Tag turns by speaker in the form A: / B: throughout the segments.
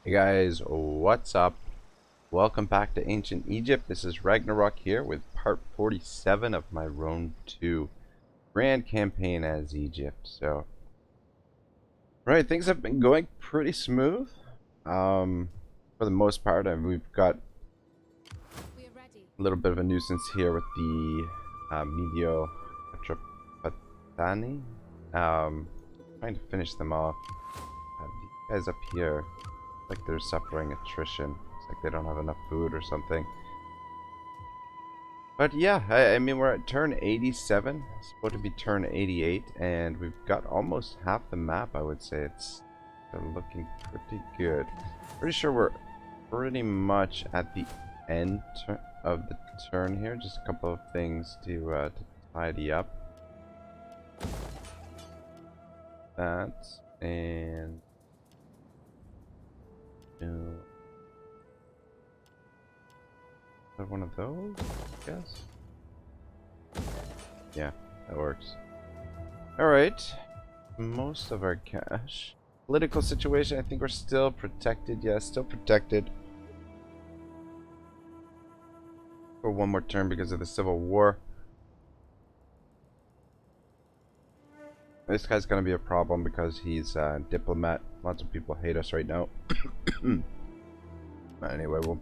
A: Hey guys, what's up? Welcome back to Ancient Egypt. This is Ragnarok here with part 47 of my Rome 2 Grand Campaign as Egypt. So, right, things have been going pretty smooth. For the most part, and we've got a little bit of a nuisance here with the Medio Atropatani. Trying to finish them off. These guys up here, like they're suffering attrition. It's like they don't have enough food or something. But yeah, I mean, we're at turn 87. It's supposed to be turn 88, and we've got almost half the map, I would say. It's looking pretty good. Pretty sure we're pretty much at the end of the turn here. Just a couple of things to tidy up. That, and... one of those, I guess. Yeah, that works. Alright. Most of our cash. Political situation, I think we're still protected. Yeah, still protected. For one more turn because of the Civil War. This guy's gonna be a problem because he's a diplomat. Lots of people hate us right now. Anyway, we'll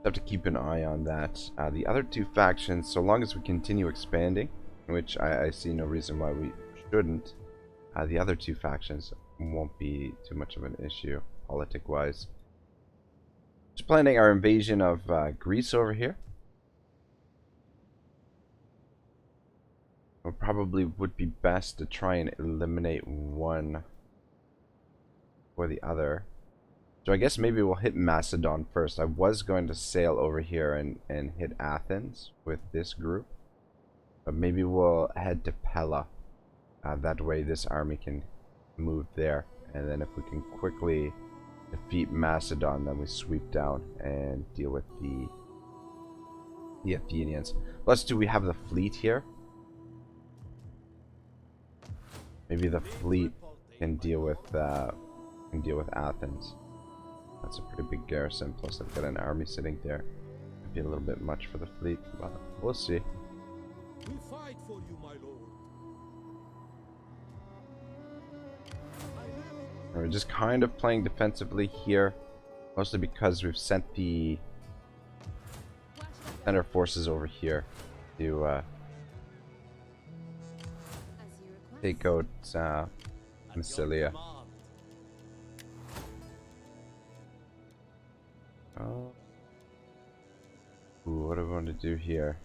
A: have to keep an eye on that. The other two factions, so long as we continue expanding, which I see no reason why we shouldn't, the other two factions won't be too much of an issue, politic-wise. Just planning our invasion of Greece over here. It probably would be best to try and eliminate one or the other. So I guess maybe we'll hit Macedon first. I was going to sail over here and hit Athens with this group. But maybe we'll head to Pella. That way this army can move there. And then if we can quickly defeat Macedon, then we sweep down and deal with the Athenians. Plus, do we have the fleet here? Maybe the fleet can deal with Athens. That's a pretty big garrison. Plus, I've got an army sitting there. Might be a little bit much for the fleet, but we'll see.
B: We fight for you, my lord.
A: We're just kind of playing defensively here, mostly because we've sent our forces over here to take out Massilia. Oh. Ooh, what do I want to do here?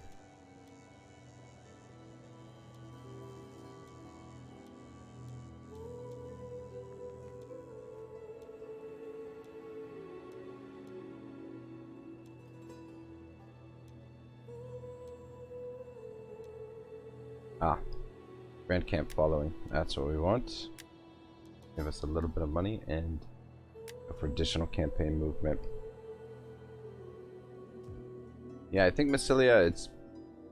A: Grand Camp following. That's what we want. Give us a little bit of money and go for additional campaign movement. Yeah, I think Massilia, it's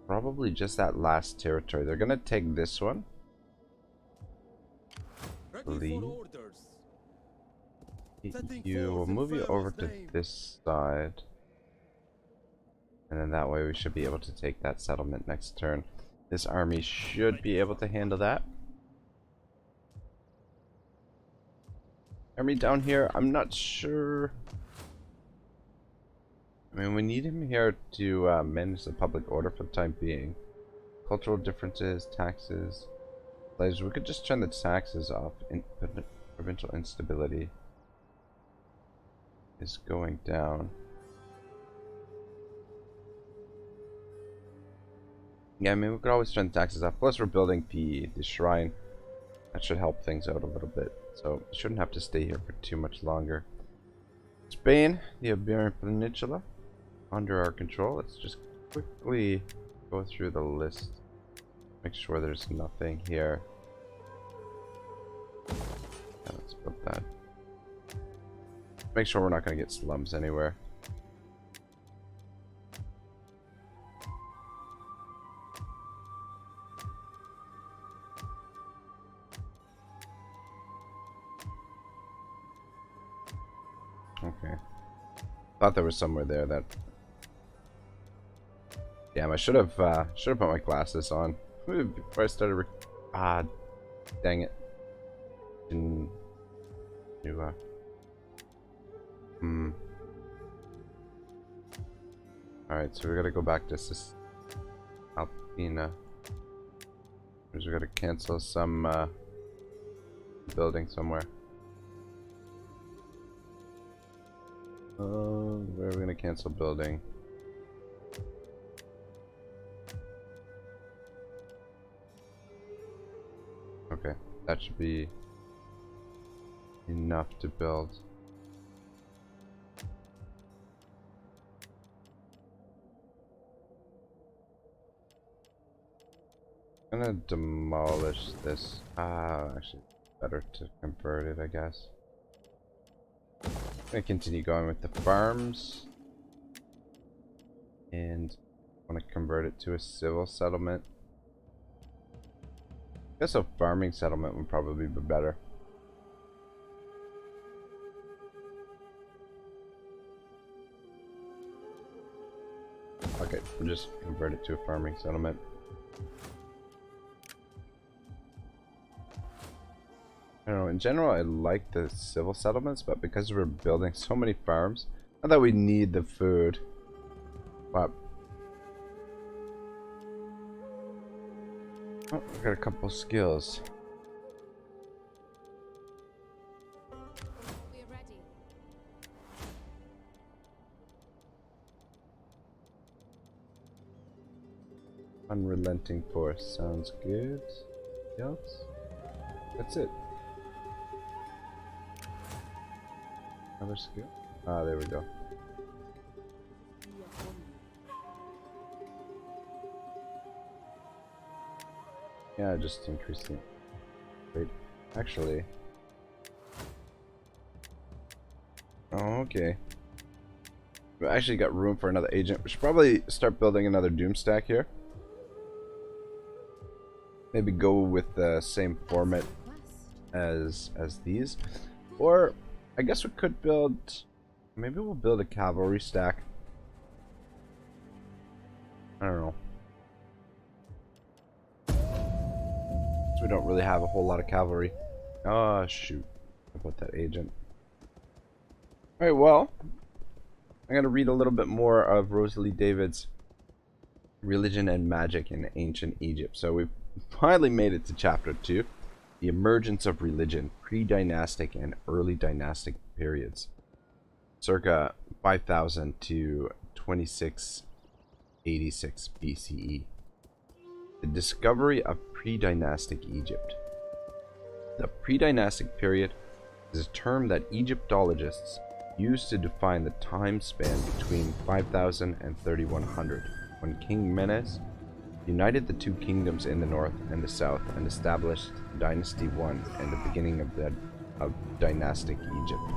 A: probably just that last territory. They're gonna take this one. We'll move you over to this side. And then that way we should be able to take that settlement next turn. This army should be able to handle that. Army down here, I'm not sure. I mean, we need him here to manage the public order for the time being. Cultural differences, taxes, slaves. We could just turn the taxes off. Provincial instability is going down. Yeah, I mean, we could always turn the taxes off. Plus, we're building the shrine. That should help things out a little bit. So, shouldn't have to stay here for too much longer. Spain, the Iberian Peninsula, under our control. Let's just quickly go through the list. Make sure there's nothing here. Yeah, let's put that. Make sure we're not going to get slums anywhere. Okay. Thought there was somewhere there that... Damn, I should have put my glasses on before I started dang it. Didn't do Alright, so we gotta go back to Alpina. We gotta cancel some building somewhere. Where are we gonna cancel building? Okay, that should be enough to build. I'm gonna demolish this. Actually, better to convert it, I guess. I'm gonna continue going with the farms. And I want to convert it to a civil settlement. I guess a farming settlement would probably be better. Okay, we'll just convert it to a farming settlement. I don't know, in general I like the civil settlements, but because we're building so many farms, not that we need the food, but... Oh, I got a couple skills.
C: We're ready.
A: Unrelenting force sounds good. Anything else? That's it. Another skill? Ah, there we go. Yeah, just increasing. Wait, actually. Oh, okay. We actually got room for another agent. We should probably start building another doom stack here. Maybe go with the same format as these, or I guess we could build. Maybe we'll build a cavalry stack. I don't know. We don't really have a whole lot of cavalry. Oh shoot! About that agent. All right, well, I'm gonna read a little bit more of Rosalie David's Religion and Magic in Ancient Egypt. So we've finally made it to chapter 2, the emergence of religion, pre-dynastic and early dynastic periods, circa 5000 to 2686 BCE. The discovery of pre-dynastic Egypt. The pre-dynastic period is a term that Egyptologists use to define the time span between 5000 and 3100, when King Menes united the two kingdoms in the north and the south and established Dynasty I and the beginning of dynastic Egypt.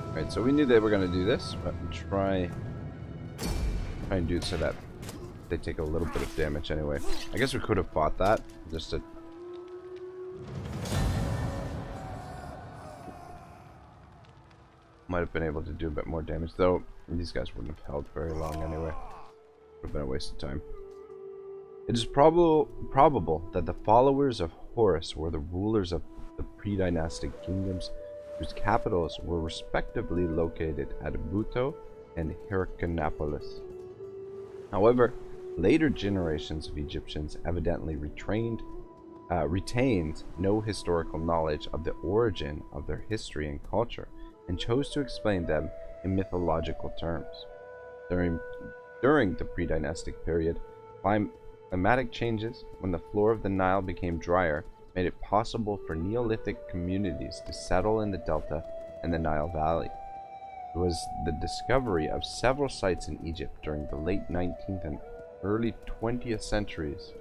A: Alright, so we knew they were going to do this, but try and do it so that they take a little bit of damage anyway. I guess we could have fought that, just to... Might have been able to do a bit more damage, though these guys wouldn't have held very long anyway. Would have been a waste of time. It is probable that the followers of Horus were the rulers of the pre-dynastic kingdoms whose capitals were respectively located at Buto and Hyrcanopolis. However, later generations of Egyptians evidently retained no historical knowledge of the origin of their history and culture, and chose to explain them in mythological terms. During the pre-dynastic period, climatic changes, when the floor of the Nile became drier, made it possible for Neolithic communities to settle in the Delta and the Nile Valley. It was the discovery of several sites in Egypt during the late 19th and early 20th centuries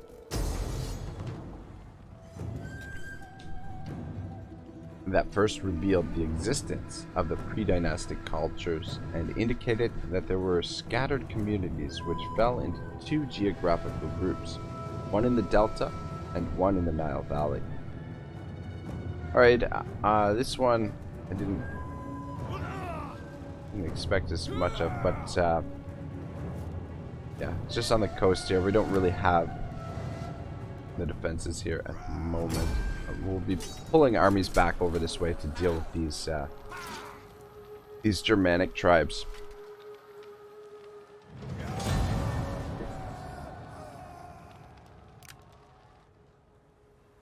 A: that first revealed the existence of the pre-dynastic cultures and indicated that there were scattered communities which fell into two geographical groups, one in the Delta and one in the Nile Valley. Alright, this one I didn't didn't expect as much of, but yeah, it's just on the coast here. We don't really have the defenses here at the moment. We'll be pulling armies back over this way to deal with these Germanic tribes.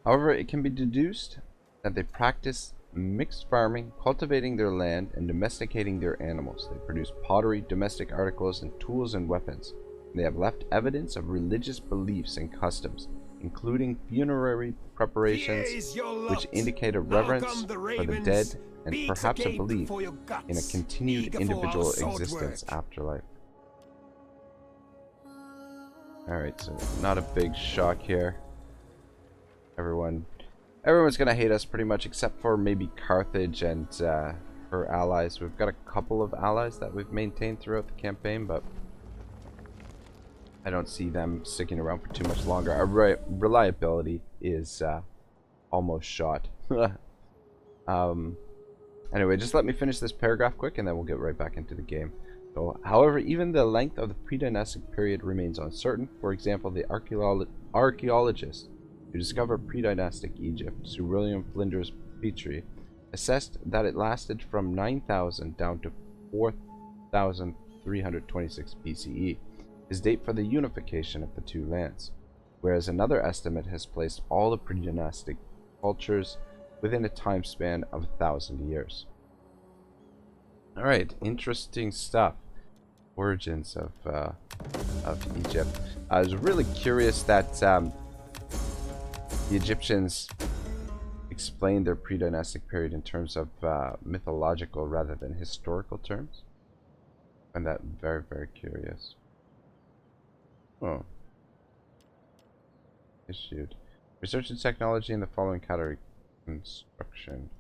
A: However, it can be deduced that they practice mixed farming, cultivating their land, and domesticating their animals. They produce pottery, domestic articles, and tools and weapons. They have left evidence of religious beliefs and customs, including funerary preparations, which indicate a reverence for the dead and perhaps a belief in a continued individual existence after life. Alright, so not a big shock here. Everyone's gonna hate us pretty much, except for maybe Carthage and her allies. We've got a couple of allies that we've maintained throughout the campaign, but I don't see them sticking around for too much longer. Our reliability is almost shot. Anyway, just let me finish this paragraph quick, and then we'll get right back into the game. So, however, even the length of the pre-dynastic period remains uncertain. For example, the archaeologists who discovered pre-dynastic Egypt, Sir William Flinders Petrie, assessed that it lasted from 9,000 down to 4,326 BCE, his date for the unification of the two lands, whereas another estimate has placed all the pre-dynastic cultures within a time span of 1,000 years. Alright, interesting stuff. Origins of Egypt. I was really curious that the Egyptians explained their pre-dynastic period in terms of mythological rather than historical terms. I find that very, very curious. Oh. Issued. Research and technology in the following category. Construction.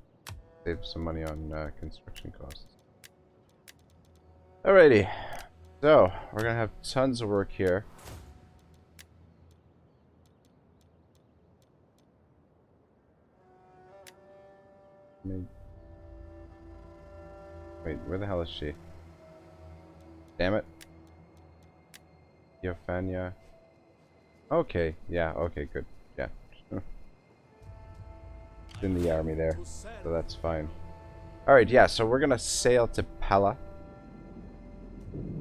A: Save some money on construction costs. Alrighty. So, we're gonna have tons of work here. Wait, where the hell is she? Damn it. Theophania. Okay, yeah, okay, good. Yeah. In the army there, so that's fine. Alright, yeah, so we're gonna sail to Pella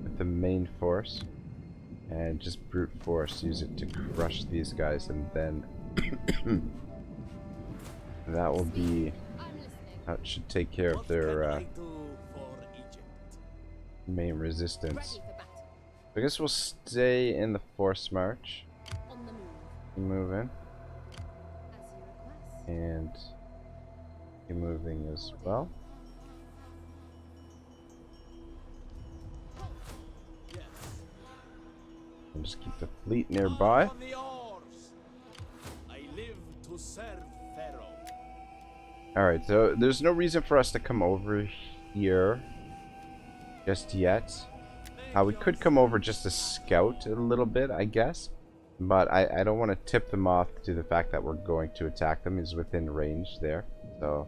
A: with the main force and just brute force, use it to crush these guys, and then that will be, that should take care of their main resistance. I guess we'll stay in the force march, move in, and keep moving as well. And just keep the fleet nearby. Alright, so there's no reason for us to come over here just yet. We could come over just to scout a little bit, I guess. But I don't want to tip them off to the fact that we're going to attack them. Is within range there. So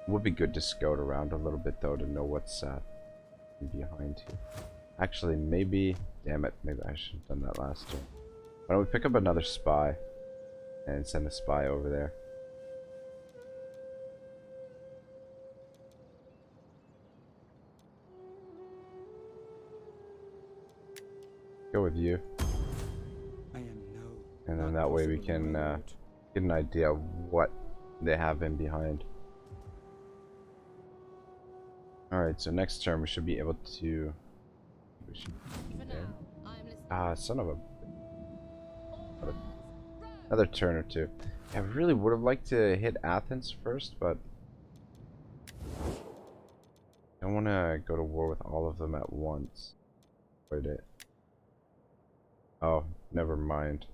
A: it would be good to scout around a little bit, though, to know what's behind here. Actually, maybe... Damn it, maybe I should have done that last turn. Why don't we pick up another spy and send a spy over there. Go with you. And then that way we can get an idea of what they have in behind. Alright, so next turn we should be able to... son of a... Another turn or two. I really would have liked to hit Athens first, but... I don't want to go to war with all of them at once. Wait it. Oh, never mind.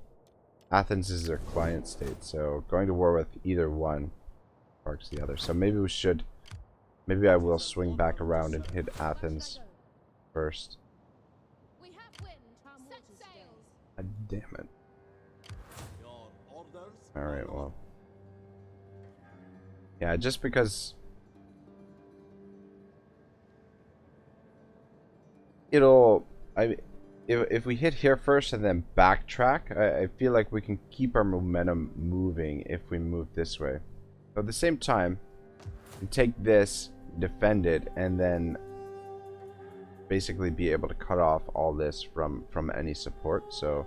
A: Athens is their client state, so going to war with either one sparks the other. So maybe we should... Maybe I will swing back around and hit Athens first. God damn it. Alright, well. Yeah, just because... it'll if we hit here first and then backtrack, I feel like we can keep our momentum moving if we move this way. But at the same time, we take this, defend it, and then basically be able to cut off all this from any support. So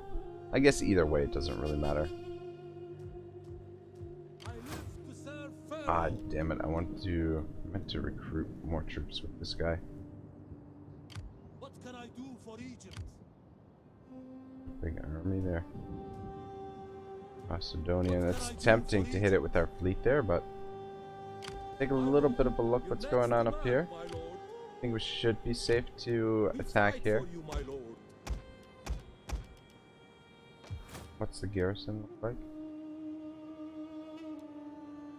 A: I guess either way it doesn't really matter. Ah, damn it! I meant to recruit more troops with this guy.
B: What can I do for Egypt?
A: Big army there. Macedonian. It's tempting to hit it with our fleet there, but take a little bit of a look what's going on up here. I think we should be safe to attack here. What's the garrison look like?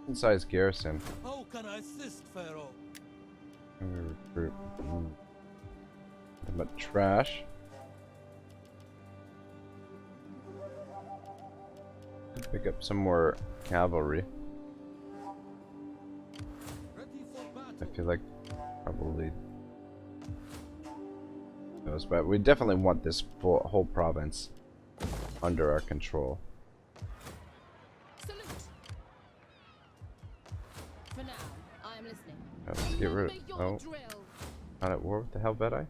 A: Decent sized garrison.
B: How can I assist, Pharaoh?
A: I'm gonna recruit. Nothing but trash. Pick up some more cavalry. I feel like probably those, but we definitely want this whole province under our control.
C: Salute. For now, I am listening.
A: Let's get rid of. Oh, not at war with the Helvetii.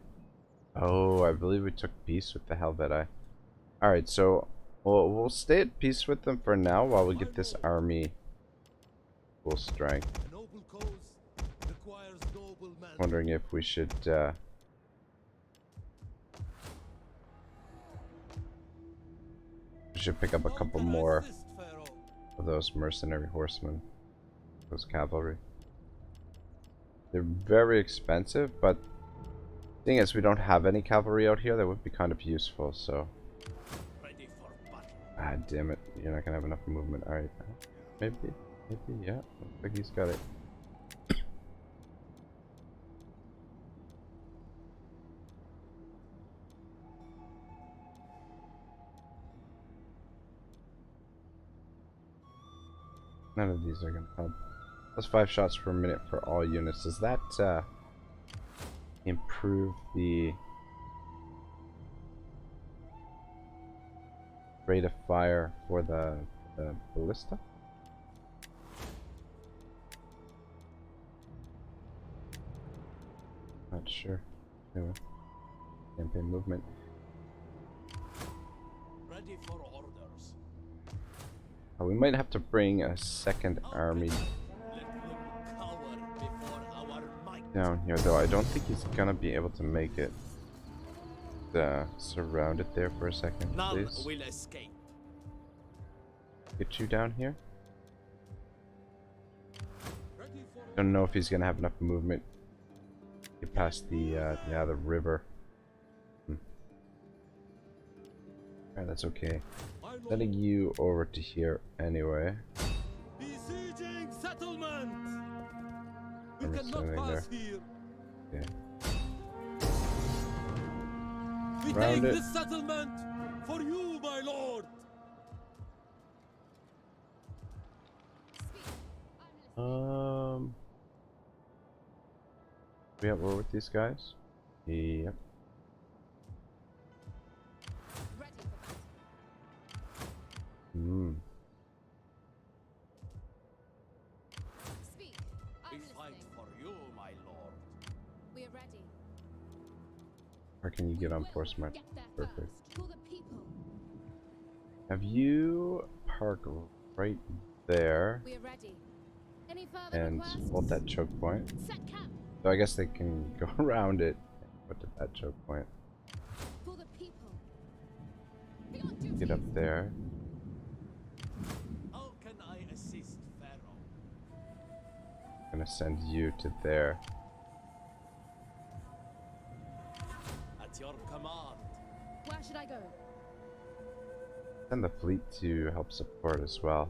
A: Oh, I believe we took peace with the Helvetii. All right, so we'll stay at peace with them for now while we get this army full strength. Wondering if we should pick up a couple more of those mercenary horsemen, those cavalry. They're very expensive, but the thing is we don't have any cavalry out here that would be kind of useful, so. Ah, damn it. You're not gonna have enough movement. Alright. Maybe, yeah. Looks like he's got it. None of these are gonna help. Plus 5 shots per minute for all units. Does that improve the rate of fire for the ballista? Not sure. Anyway, campaign movement.
B: Ready for orders.
A: We might have to bring a second army down here, though. I don't think he's gonna be able to make it. Surround it there for a second, please.
B: Will escape.
A: Get you down here. Don't know if he's gonna have enough movement. Get past the river. Alright, that's okay. Sending you over to here anyway.
B: Besieging settlement. We
A: I'm
B: cannot pass
A: there.
B: here.
A: Okay.
B: We
A: Round
B: take
A: it.
B: this settlement for you, my lord.
A: We at war with these guys? Yep.
C: Speak.
B: We
C: I'm
B: fight
C: listening.
B: for you, my lord.
C: We are ready.
A: Where can you get on
C: We'll
A: force march?
C: get there
A: Perfect.
C: first. For the people.
A: Have you park right there
C: We are ready. Any further
A: and
C: requests?
A: hold that choke point?
C: Set camp.
A: So I guess they can go around it and put at that choke point.
C: For the people. Be on duty.
A: Get up there.
B: How can I assist, Pharaoh?
A: I'm gonna send you to there.
B: At your command.
C: Where should I go?
A: Send the fleet to help support as well.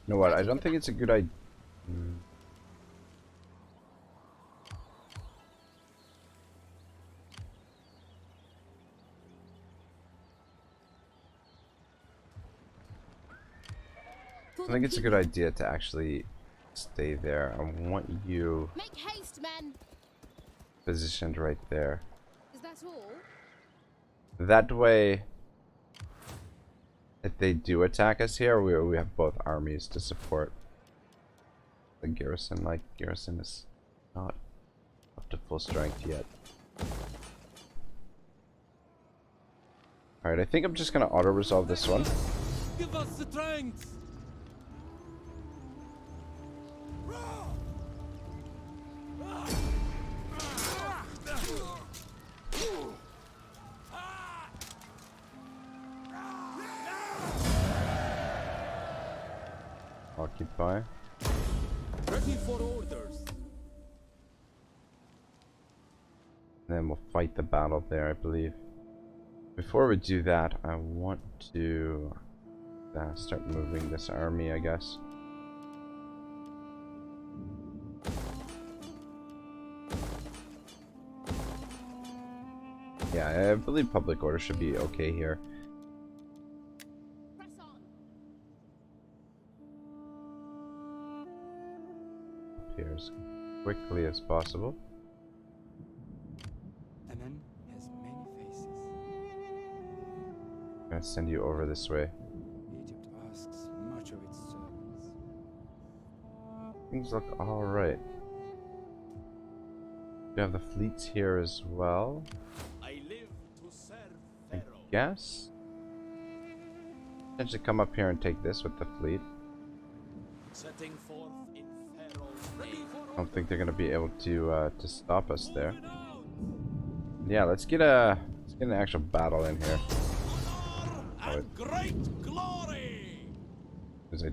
A: You know what? I don't think it's a good idea.
C: For
A: I
C: the
A: think it's a good
C: people.
A: idea to actually stay there. I want you
C: Make haste, men.
A: positioned right there.
C: Is that all?
A: That way, if they do attack us here, we have both armies to support the garrison. Like, garrison is not up to full strength yet. Alright, I think I'm just gonna auto-resolve this one.
B: Give us strength.
A: Occupy.
B: Ready for orders.
A: Then we'll fight the battle there, I believe. Before we do that, I want to start moving this army, I guess. Yeah, I believe public order should be okay here.
C: Press on.
A: Here as quickly as possible.
D: Amen has many faces.
A: I'm gonna send you over this way.
D: Egypt asks much of its servants.
A: Things look alright. We have the fleets here as well.
B: I live to serve
A: I
B: Pharaoh.
A: guess. Potentially come up here and take this with the fleet.
B: Setting forth in Pharaoh's name.
A: I don't think they're gonna be able to stop us there.
B: Moving out.
A: Yeah, let's get an actual battle in here.
B: Honor and great glory.
A: Because I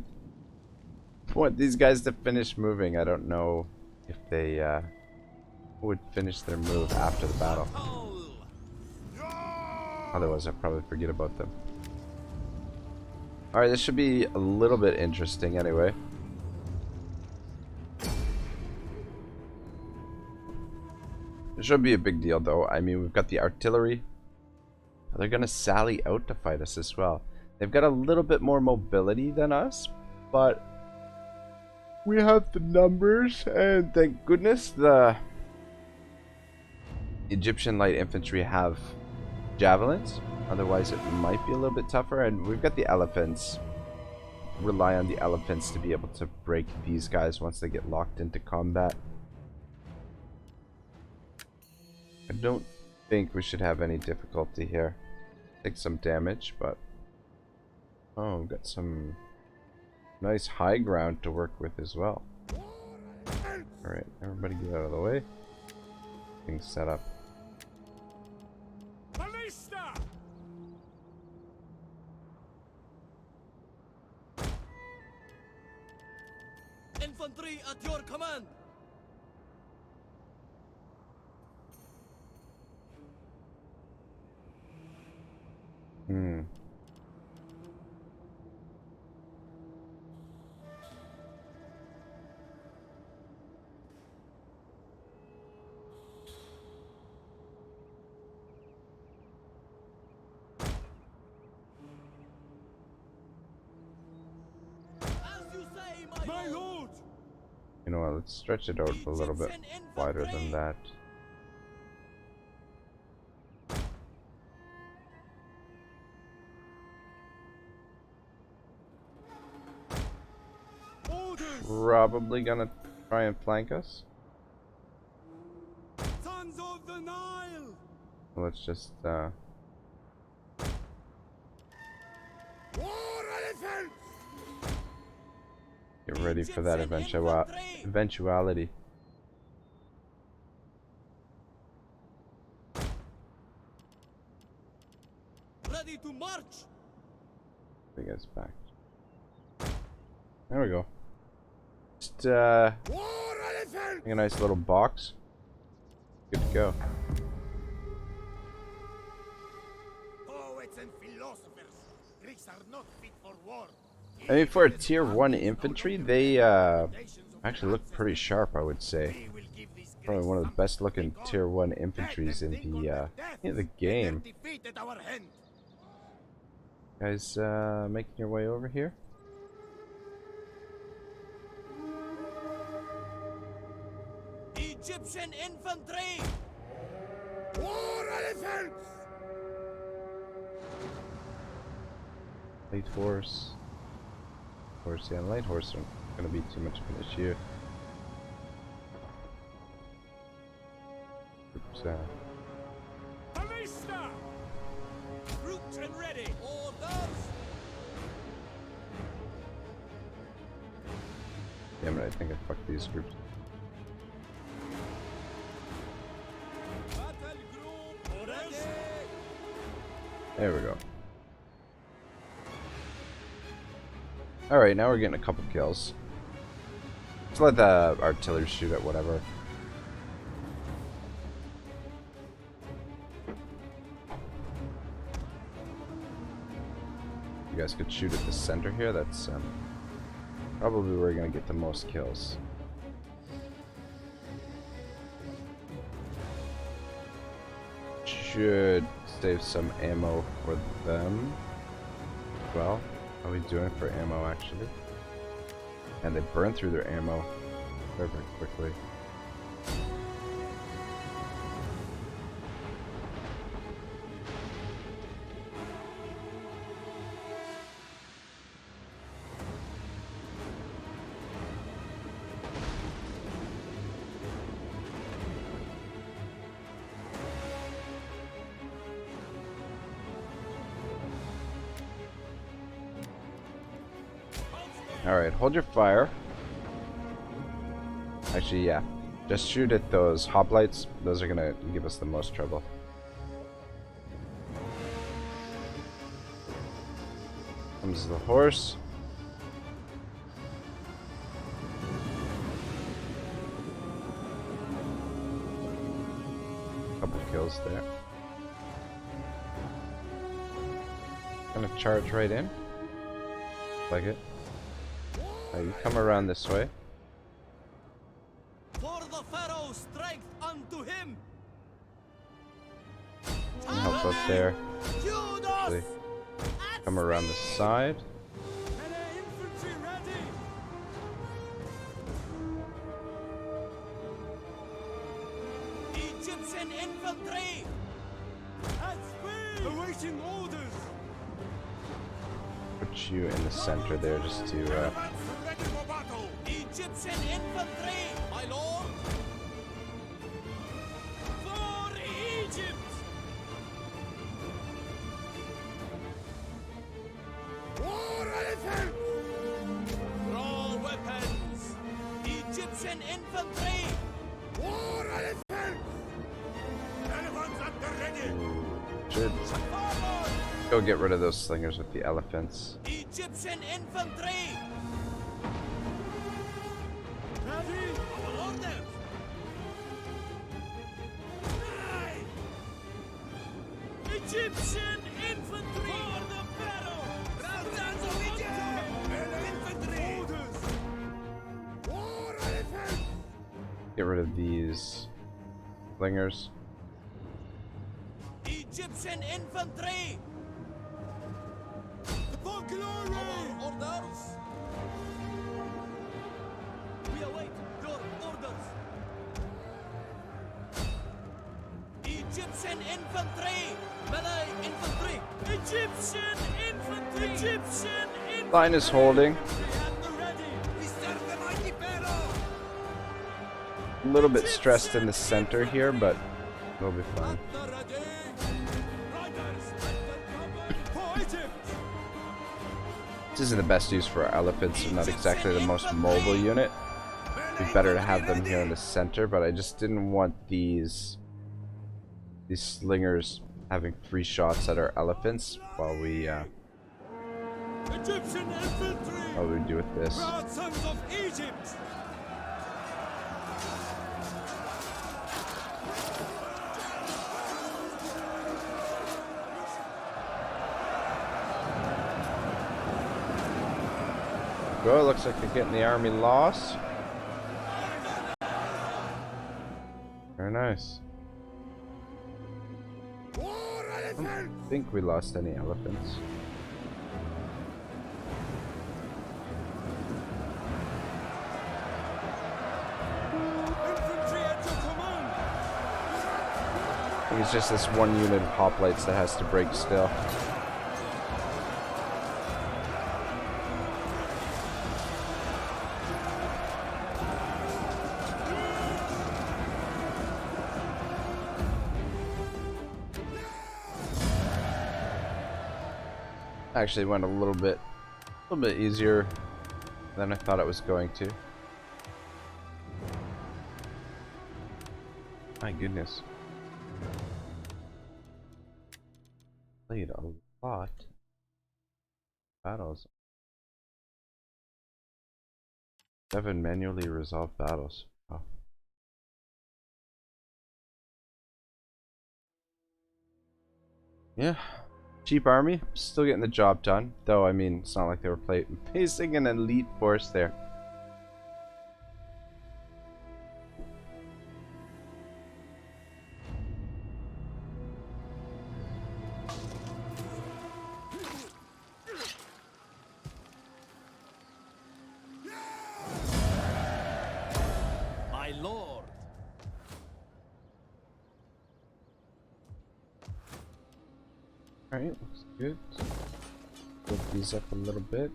A: want these guys to finish moving. I don't know if they would finish their move after the battle. Otherwise, I'd probably forget about them. Alright, this should be a little bit interesting anyway. It should be a big deal though. I mean, we've got the artillery. They're gonna sally out to fight us as well. They've got a little bit more mobility than us, but we have the numbers, and thank goodness the Egyptian light infantry have javelins. Otherwise it might be a little bit tougher, and we've got the elephants. Rely on the elephants to be able to break these guys once they get locked into combat. I don't think we should have any difficulty here. Take some damage, but oh, we've got some nice high ground to work with as well. Alright, everybody get out of the way. Things set up.
B: Ballista! Infantry at your command.
A: Hmm.
B: As you say, my lord.
A: You know what, let's stretch it out a little bit wider than that.
B: Orders.
A: Probably gonna try and flank us.
B: Sons of the Nile.
A: Let's just
B: War elephants.
A: get ready for that eventuality.
B: Ready to march.
A: Bring us back. There we go. Just
B: War elephant.
A: a nice little box. Good to go.
B: Poets and philosophers. Greeks are not fit for war.
A: I mean, for a tier 1 infantry, they actually look pretty sharp, I would say. Probably one of the best looking tier 1 infantries in the game. Guys, making your way over here?
B: Egyptian infantry! War elephants!
A: Light horse. Horse, yeah, light horse aren't gonna be too much of an issue. Oops,
B: Ballista! Troops and ready! Orders!
A: damn it, I think I fucked these groups.
B: Battle group! Orders!
A: There we go. Alright, now we're getting a couple kills. Let's let the artillery shoot at whatever. You guys could shoot at the center here. That's probably where we're gonna get the most kills. Should save some ammo for them. Well, how are we doing for ammo actually? And they burn through their ammo very, very quickly. Alright, hold your fire. Actually, yeah. Just shoot at those hoplites. Those are gonna give us the most trouble. Comes the horse. Couple kills there. Gonna charge right in. Like it. You come around this way.
B: For the Pharaoh's strength unto him!
A: And help out there. Actually, come around the side.
B: Infantry ready! Egyptian infantry! At speed! Awaiting orders!
A: Put you in the center there just to
B: Ready for battle! Egyptian infantry! My lord! For Egypt! War elephant! Draw weapons! Egyptian infantry! War elephant! Elephants at the ready!
A: should go get rid of those slingers with the elephants.
B: Egyptian infantry! Ready? Our orders! Aye! Egyptian infantry! For the battle! Thousands of Egypt! Infantry! Orders! War elephants!
A: Get rid of these slingers.
B: Egyptian infantry! For glory! Our orders! We await your orders! Egyptian infantry! Melee infantry! Egyptian infantry! Egyptian infantry!
A: Line is holding.
B: At the ready! We serve the mighty Pharaoh!
A: A little bit stressed in the center here, but we'll be fine.
B: At the ready! Riders at the cover for Egypt!
A: This isn't the best use for our elephants. They're not exactly the most mobile unit. It'd be better to have them here in the center, but I just didn't want these slingers having free shots at our elephants while we
B: Egyptian infantry!
A: what we do with this.
B: Proud sons of Egypt!
A: Well, looks like they're getting the army lost. Very nice. I don't think we lost any elephants.
B: Infantry at your
A: think it's just this one unit of hoplites that has to break still. Actually went a little bit easier than I thought it was going to. My goodness. Played a lot of battles. 7 manually resolved battles. Oh. Yeah. Cheap army, still getting the job done. Though, I mean, it's not like they were facing an elite force there.
B: My lord.
A: Alright, looks good. Build these up a little bit.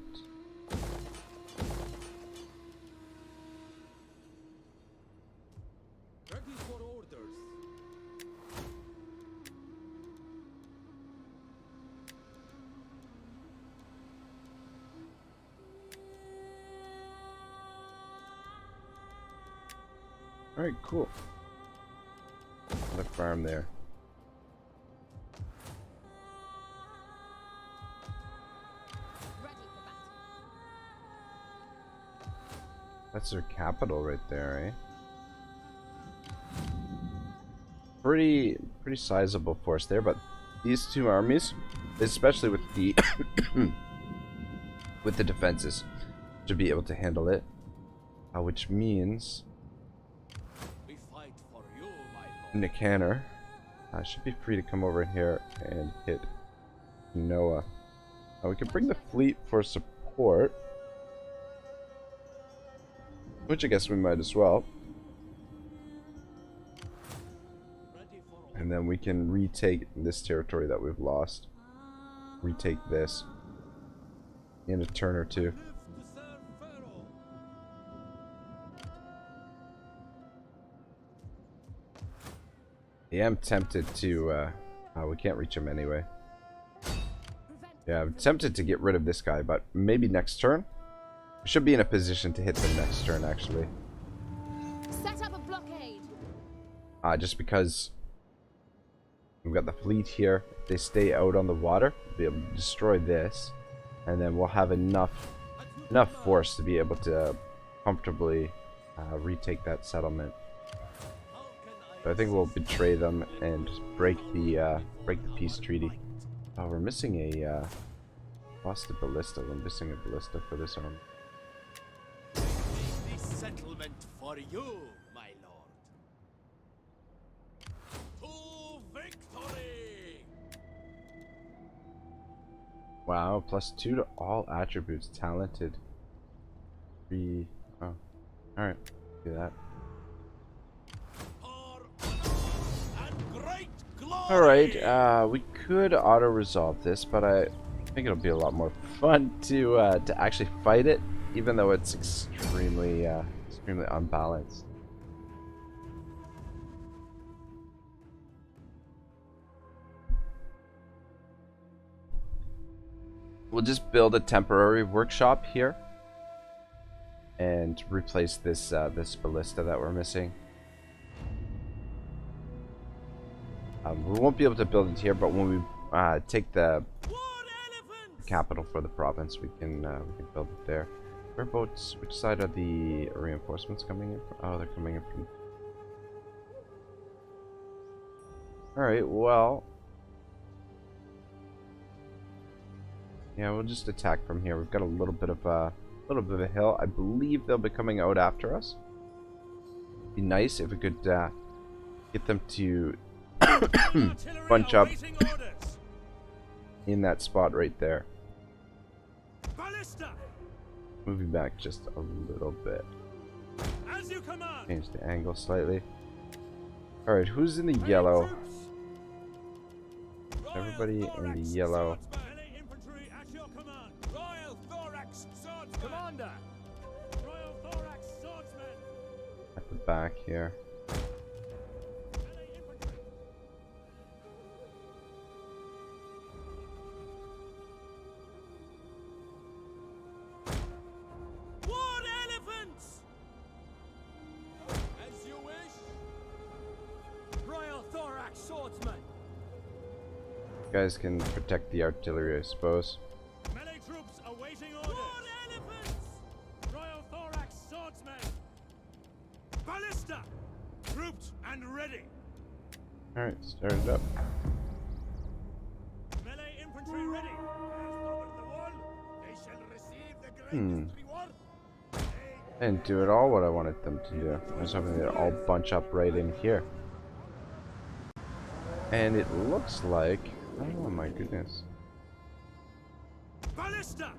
B: Ready for orders.
A: Alright, cool. The farm there.
C: Ready for battle.
A: That's their capital right there, eh? Pretty sizable force there, but these two armies, especially with the with the defenses, should be able to handle it. Which means
B: We fight for you, my lord.
A: Nicanor should be free to come over here and hit Noah. We can bring the fleet for support, which I guess we might as well.
B: Ready for orders.
A: And then we can retake this territory that we've lost. Retake this in a turn or two.
B: Live to serve Pharaoh.
A: Yeah, I'm tempted to, we can't reach him anyway.
C: Prevent
A: Yeah, I'm tempted to get rid of this guy, but maybe next turn? We should be in a position to hit them next turn, actually.
C: Set up a blockade.
A: Just because we've got the fleet here. If they stay out on the water, we'll be able to destroy this. And then we'll have enough force to be able to comfortably retake that settlement.
B: How can
A: So I think we'll betray them and break the peace treaty. Oh, we're missing a lost a ballista. We're missing a ballista for this army.
B: this settlement for you, my lord? To victory!
A: Wow, +2 to all attributes. Talented. 3. Oh, all right. Do that.
B: For honor and great glory!
A: All right. We could auto resolve this, but I think it'll be a lot more fun to actually fight it, even though it's extremely unbalanced. We'll just build a temporary workshop here and replace this this ballista that we're missing. We won't be able to build it here, but when we take the
B: War elephants!
A: capital for the province, we can build it there. Whereabouts? Which side are the reinforcements coming in from? Oh, they're coming in from. All right. Well. Yeah, we'll just attack from here. We've got a little bit of a hill. I believe they'll be coming out after us. Be nice if we could get them to bunch up
B: Awaiting orders.
A: in that spot right there.
B: Ballista!
A: Moving back just a little bit.
B: As you command!
A: Change the angle slightly. All right, who's in the yellow? Everybody in the yellow.
B: Melee infantry at your command. Royal Thorax Swordsman. Commander. Royal Thorax Swordsman.
A: At the back here.
B: Melee infantry. War elephants. As you wish. Royal Thorax Swordsman.
A: You guys can protect the artillery, I suppose.
B: Melee troops awaiting orders. War elephants. Royal Thorax Swordsmen. Ballista. Grouped and ready.
A: Alright, start it up.
B: Melee infantry ready. As over the wall, they shall receive the greatest reward.
A: I didn't do at all what I wanted them to do. I was hoping they'd all bunch up right in here. And it looks like... Oh my goodness.
B: Ballista.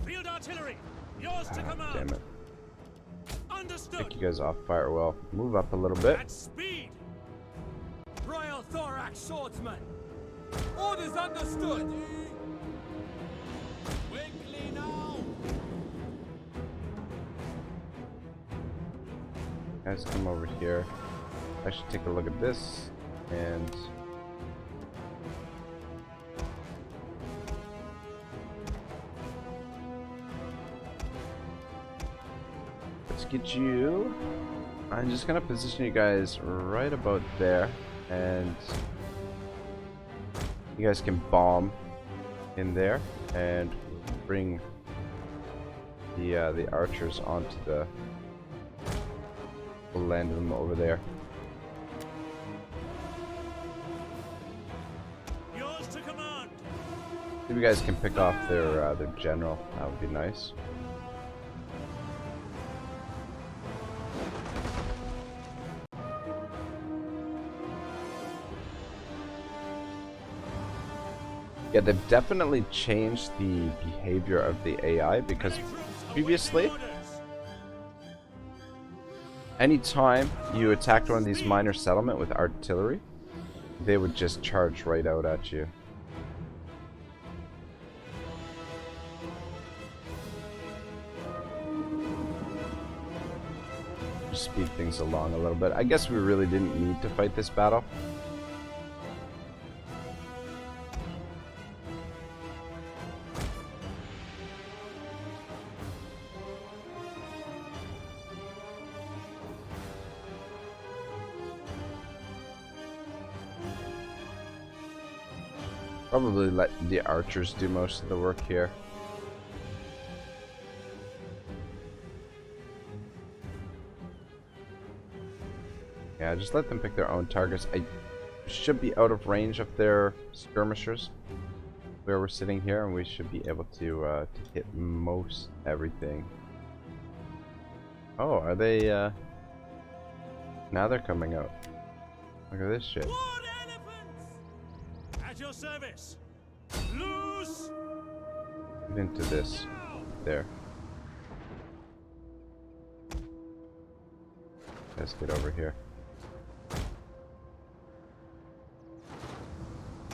B: Field artillery. Yours to command.
A: Damn it.
B: Understood.
A: Take you guys off fire well. Move up a little bit.
B: At speed. Royal Thorax Swordsman. Orders understood. Quickly now.
A: Guys, come over here. I should take a look at this. And... let's get you. I'm just gonna position you guys right about there, and you guys can bomb in there and bring the archers onto the. We'll land them over there.
B: Yours to command.
A: If you guys can pick off their general, that would be nice. Yeah, they've definitely changed the behavior of the AI because previously, anytime you attacked one of these minor settlement with artillery, they would just charge right out at you. Just speed things along a little bit. I guess we really didn't need to fight this battle. Probably let the archers do most of the work here. Yeah, just let them pick their own targets. I should be out of range of their skirmishers where we're sitting here, and we should be able to hit most everything. Oh, are they now they're coming out. Look at this shit.
B: At your service. Loose.
A: Get into this. There. Let's get over here.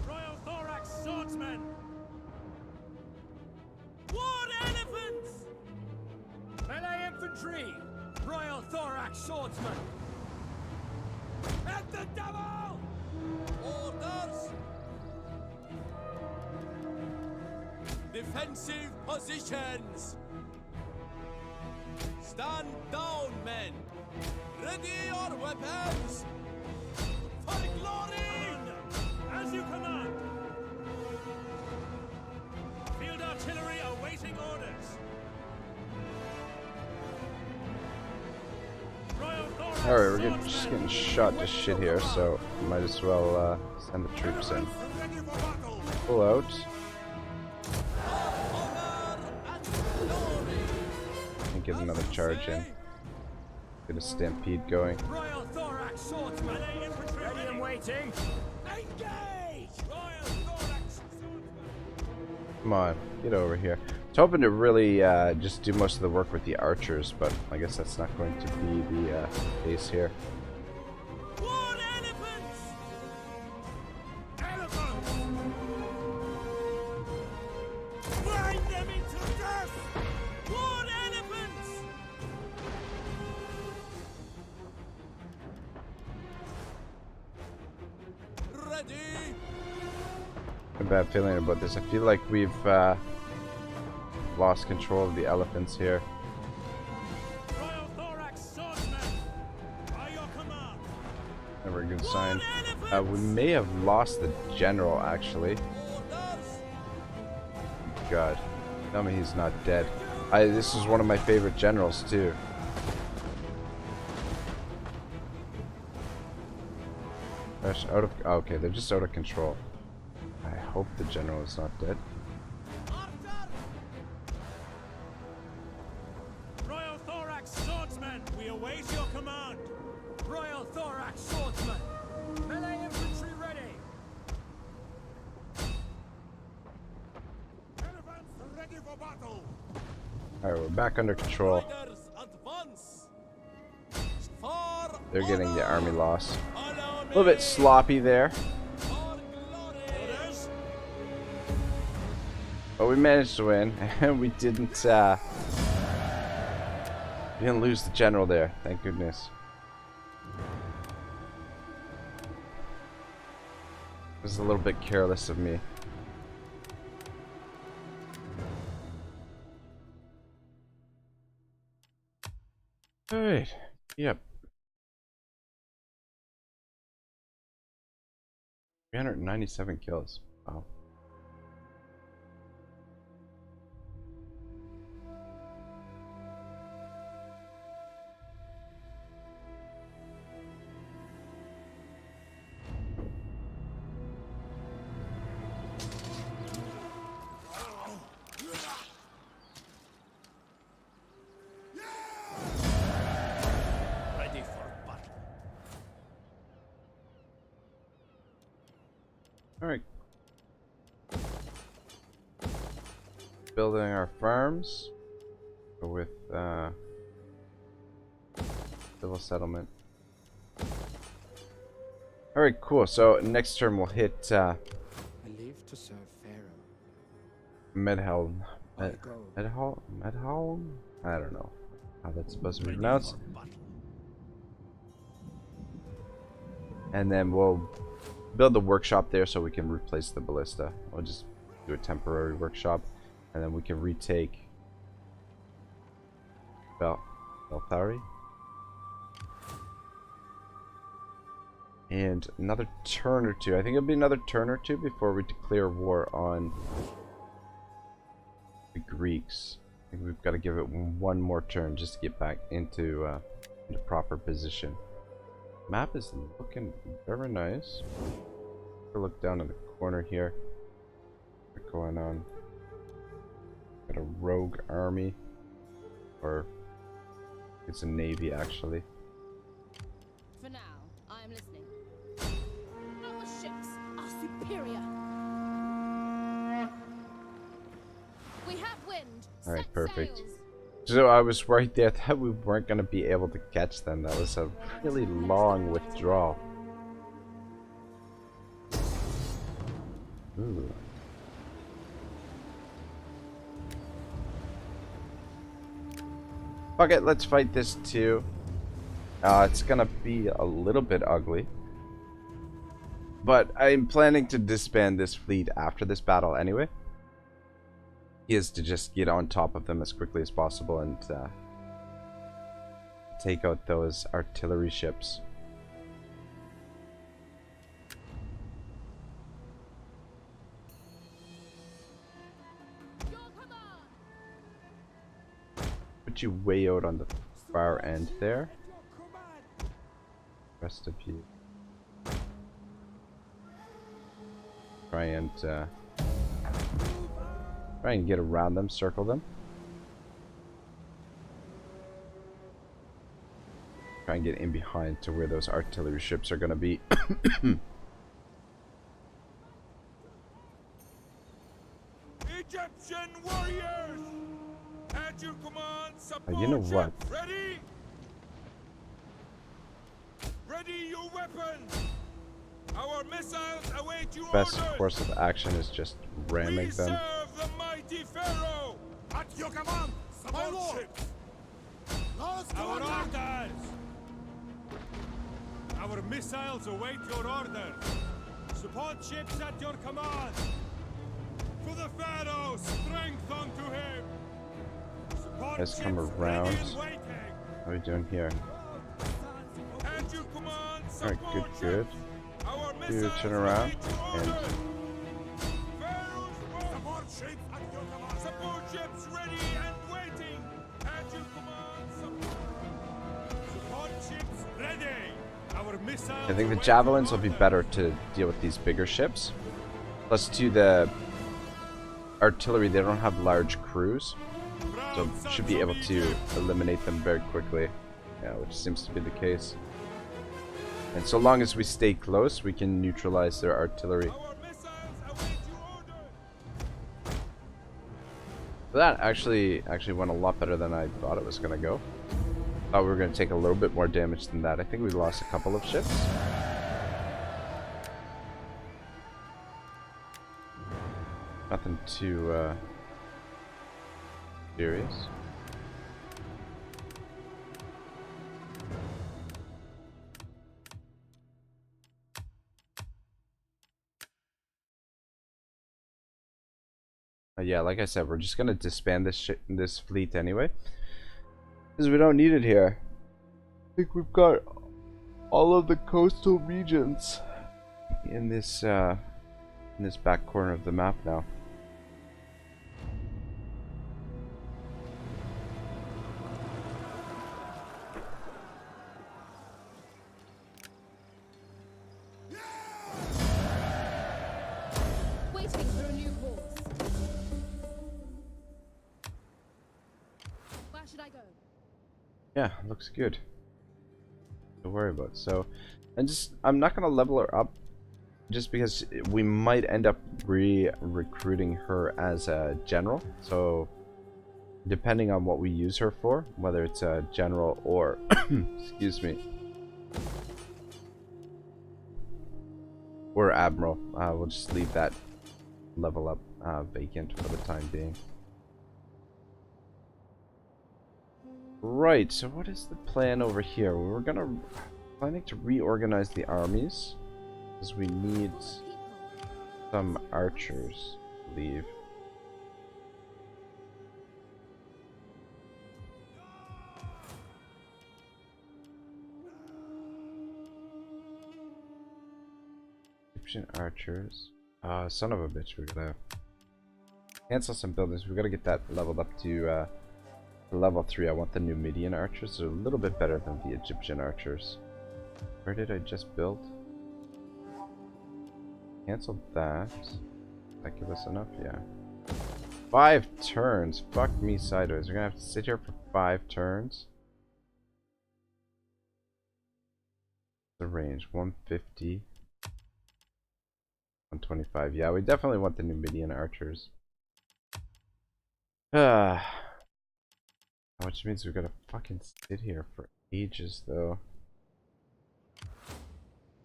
B: Royal Thorax Swordsmen. War elephants. Melee infantry. Royal Thorax Swordsmen. At the devil. Orders. Defensive positions. Stand down, men. Ready your weapons. For glory. Commander, as you command. Field artillery awaiting orders. Royal Thorax.
A: Alright, we're just getting shot to shit here, so might as well send the troops in.
B: Ready for battle.
A: Pull out. And get another charge in. Get a stampede going.
B: Royal Thorax Swordsmen. Melee infantry ready and waiting. Engage! Royal Thorax Swordsmen.
A: Come on, get over here. I was hoping to really just do most of the work with the archers, but I guess that's not going to be the case here.
B: War elephants! ready.
A: A bad feeling about this. I feel like we've lost control of the elephants here.
B: Royal Thorax swordsmen, by your command.
A: Never a good sign.
B: Elephants!
A: We may have lost the general, actually.
B: Orders.
A: God, tell me he's not dead. This is one of my favorite generals too. They're out of. Oh, okay, they're just out of control. I hope the general is not dead.
B: Arthur! Royal Thorax swordsmen, we await your command. Royal Thorax swordsmen, melee infantry ready. Elephants ready for battle.
A: All right, we're back under control.
B: Riders advance. For
A: They're getting the army loss.
B: honor
A: A little bit sloppy there,
B: for glory. Orders.
A: but we managed to win, and we didn't lose the general there. Thank goodness. It was a little bit careless of me. Alright, yep. 397 kills. Wow.
B: Ready for battle.
A: Alright. Building our farms. Go with civil settlement. Alright, cool. So next term we'll hit
D: I live to serve Pharaoh.
A: Medhelm.
D: I go.
A: Medhelm? I don't know how that's supposed to be pronounced.
B: For battle.
A: And then we'll build the workshop there so we can replace the ballista. We'll just do a temporary workshop, and then we can retake Belthari. And another turn or two. I think it'll be another turn or two before we declare war on the Greeks. I think we've got to give it one more turn just to get back into proper position. Map is looking very nice. Look down in the corner here. What's going on? Got a rogue army, or it's a navy actually.
C: For now, I am listening. Our ships are superior. We have wind.
A: All right,
C: Set
A: perfect.
C: sails.
A: So I was worried there that we weren't going to be able to catch them. That was a really long withdrawal. Ooh. Okay, let's fight this too. It's gonna be a little bit ugly, but I'm planning to disband this fleet after this battle anyway. Is to just get on top of them as quickly as possible and take out those artillery ships.
C: Your command.
A: Put you way out on the far end there. Rest of you. Try and get around them, circle them. Try and get in behind to where those artillery ships are going to be.
B: Egyptian warriors! At your command, support
A: You know what?
B: ships ready? Ready your weapons! Our missiles await your
A: Best
B: orders!
A: course of action is just ramming
B: We
A: them.
B: serve the mighty Pharaoh! At your command, support ships! Our orders! Our missiles await your orders! Support ships at your command. For the Pharaoh, strength unto him. Support
A: Guys, come
B: ships
A: around.
B: ready and waiting.
A: What are we doing here?
B: At your command,
A: Alright,
B: support
A: good.
B: ships. Our
A: You
B: missiles
A: turn around
B: await your
A: and
B: orders. Pharaoh's word. Support ships at your command. Support ships ready and waiting. At your command, support ships ready. Our missiles
A: I think the
B: await
A: javelins
B: your
A: will be
B: orders.
A: better to deal with these bigger ships. Plus to the artillery, they don't have large crews, so should be able to eliminate them very quickly. Yeah, which seems to be the case. And so long as we stay close, we can neutralize their artillery.
B: Our missiles await your orders.
A: That actually went a lot better than I thought it was gonna go. Thought we were gonna take a little bit more damage than that. I think we lost a couple of ships. Nothing too serious. Yeah, like I said, we're just gonna disband this fleet anyway, because we don't need it here. I think we've got all of the coastal regions in this back corner of the map now.
C: Waiting for a new course. Where should I go?
A: Yeah, looks good. Don't worry about. So, and I'm not gonna level her up, just because we might end up recruiting her as a general. So, depending on what we use her for, whether it's a general or, excuse me, or admiral, we'll just leave that level up vacant for the time being. Right, so what is the plan over here? We're planning to reorganize the armies, because we need some archers, I believe. Egyptian archers. Son of a bitch, we gotta cancel some buildings. We gotta get that leveled up to level 3. I want the Numidian archers. They're a little bit better than the Egyptian archers. Where did I just build? Cancel that. Does that give us enough? Yeah. 5 turns. Fuck me sideways. We're gonna have to sit here for 5 turns. The range 150. 125. Yeah, we definitely want the Numidian archers. Which means we're gonna fucking sit here for ages, though.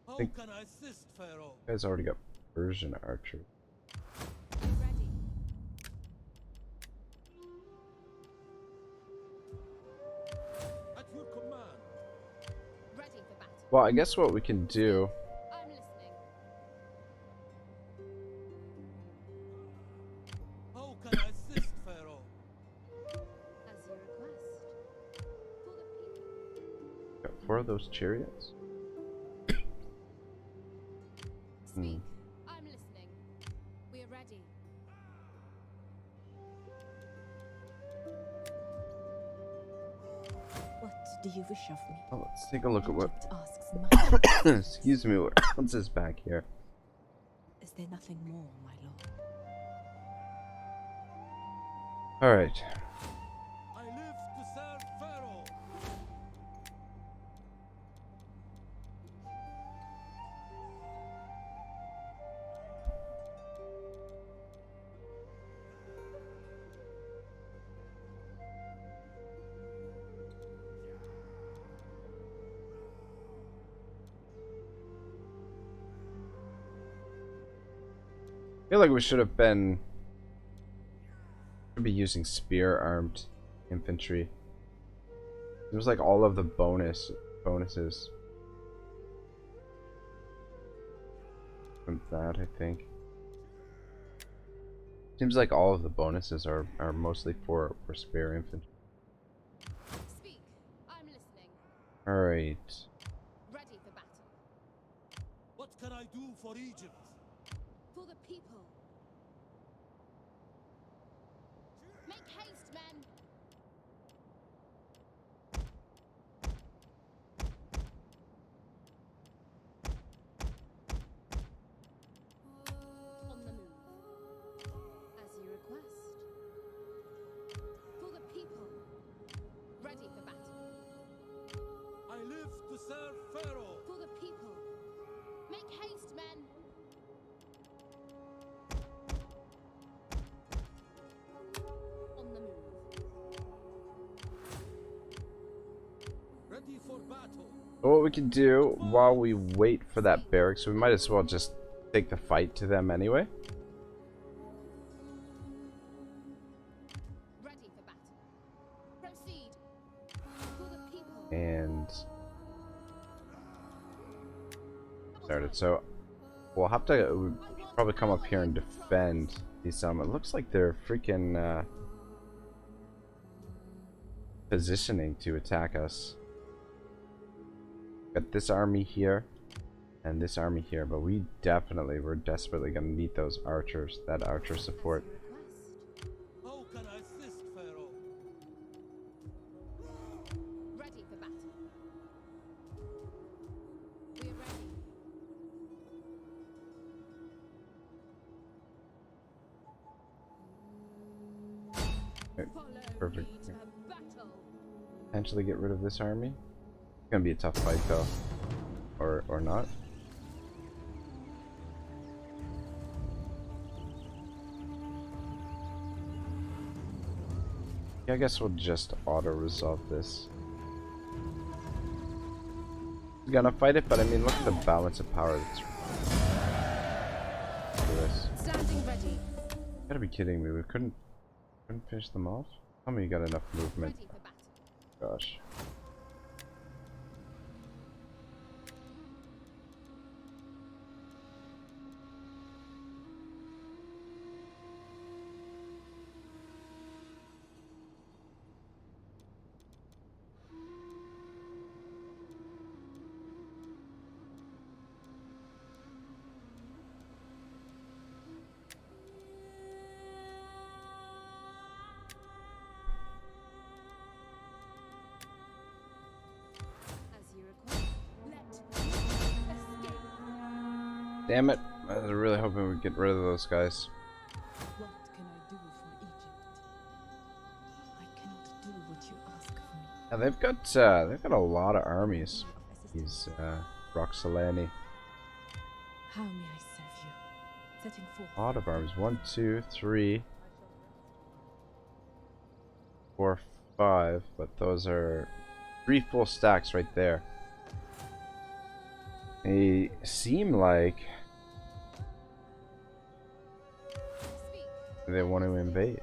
B: How
A: think-
B: can I assist, Pharaoh?
A: You guys already got Persian archers.
C: Ready.
B: At your command.
C: Ready for battle.
A: Well, I guess what we can do.
C: I'm listening.
B: How can I assist, Pharaoh?
C: As you request. For the people.
A: Got 4 of those chariots.
C: Speak. I'm listening. We're ready.
E: What do you wish of me?
A: Oh, let's take a look at what.
E: Egypt asks much.
A: Excuse me, what else is back here?
E: Is there nothing more, my lord?
A: Alright.
B: I live to serve Pharaoh.
A: I feel like we should be using spear armed infantry. It was like all of the bonuses. from that, I think. Seems like all of the bonuses are mostly for spare infantry.
C: Speak. I'm listening.
A: Alright.
C: Ready for battle.
B: What can I do for Egypt?
C: For the people. Make haste, men. On the move. As you request. For the people. Ready for battle.
B: I live to serve Pharaoh.
C: For the people. Make haste, men. On the move.
B: Ready for battle.
A: What we can do while we wait for that barracks, we might as well just take the fight to them anyway.
C: Ready for battle. Proceed. For the people.
A: And started. So we'll have to probably come up here and defend these. It looks like they're freaking positioning to attack us. Got this army here and this army here, but we're desperately gonna need those archers, that archer support.
C: Request.
B: How can I assist Pharaoh?
C: Ready for battle. We're ready.
A: Okay,
C: Follow
A: perfect.
C: me to battle.
A: Potentially get rid of this army. It's gonna be a tough fight though, or not. Yeah, I guess we'll just auto-resolve this. He's gonna fight it, but I mean, look at the balance of power that's. Look at this.
C: Standing ready.
A: You gotta be kidding me. We couldn't finish them off? Tell me you got enough movement.
C: Ready for battle.
A: Gosh.
C: As you request. Let me escape.
A: Damn it. I was really hoping we'd get rid of those guys.
E: What can I do for Egypt? I cannot do what you ask of me.
A: Now they've got a lot of armies. These Roxalani.
E: How may I serve you? Setting forth.
A: A lot of armies. 1, 2, 3, 4, 5. But those are 3 full stacks right there. They seem like
C: Speak.
A: they want to invade.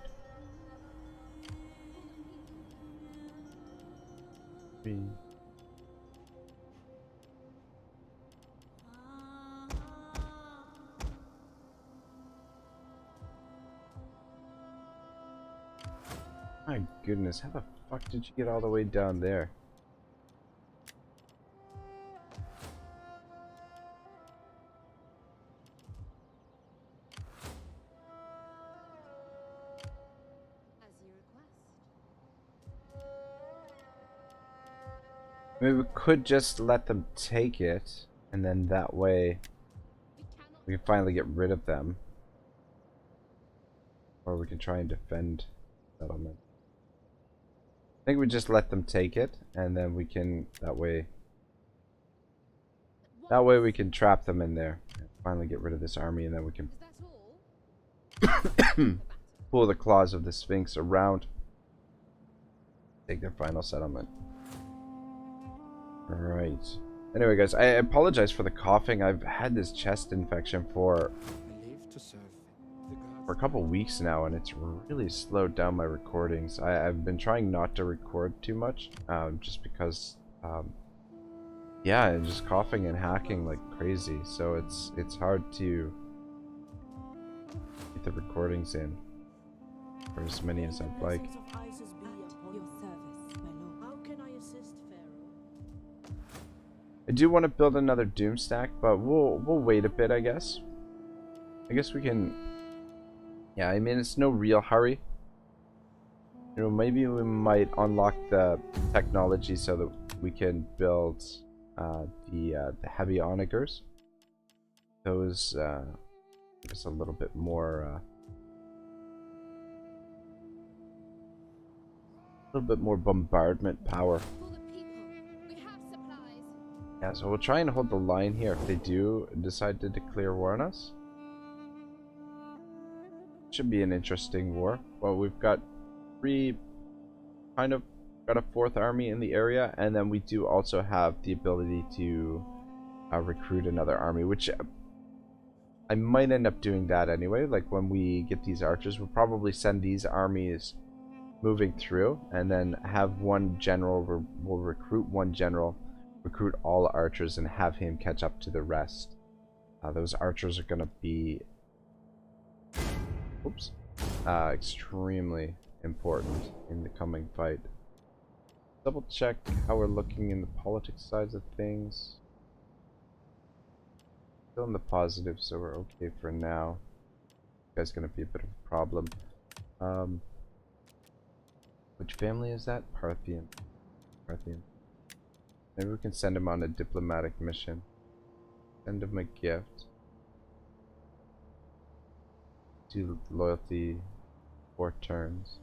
A: 3. My goodness, how the fuck did you get all the way down there?
C: As you request.
A: Maybe we could just let them take it, and then that way
C: We cannot.
A: we can finally get rid of them. Or we can try and defend settlement. I think we just let them take it, and then we can that way we can trap them in there. And finally get rid of this army, and then we can
C: Is that all? For battle.
A: pull the claws of the Sphinx around. Take their final settlement. Alright. Anyway guys, I apologize for the coughing. I've had this chest infection for
D: I live to serve the gods.
A: a couple weeks now, and it's really slowed down my recordings. I've been trying not to record too much, just because Yeah, and just coughing and hacking like crazy. So it's hard to get the recordings in for as many as I'd like.
E: Your service, my lord.
F: How can I assist, Pharaoh?
A: I do want to build another doom stack, but we'll wait a bit, I guess. I guess we can. Yeah, I mean it's no real hurry. You know, maybe we might unlock the technology so that we can build the heavy onagers. Those give us a little bit more bombardment power.
C: For the people, we have supplies.
A: Yeah, so we'll try and hold the line here if they do decide to declare war on us. Should be an interesting war. Well, we've got got a fourth army in the area, and then we do also have the ability to recruit another army, which I might end up doing that anyway. Like when we get these archers, we'll probably send these armies moving through, and then have one general. We'll recruit one general, recruit all archers, and have him catch up to the rest. Those archers are going to be extremely important in the coming fight. Double check how we're looking in the politics sides of things. Still in the positive, so we're okay for now. This guy's gonna be a bit of a problem. Which family is that? Parthian. Parthian. Maybe we can send him on a diplomatic mission. Send him a gift. Do loyalty 4 turns.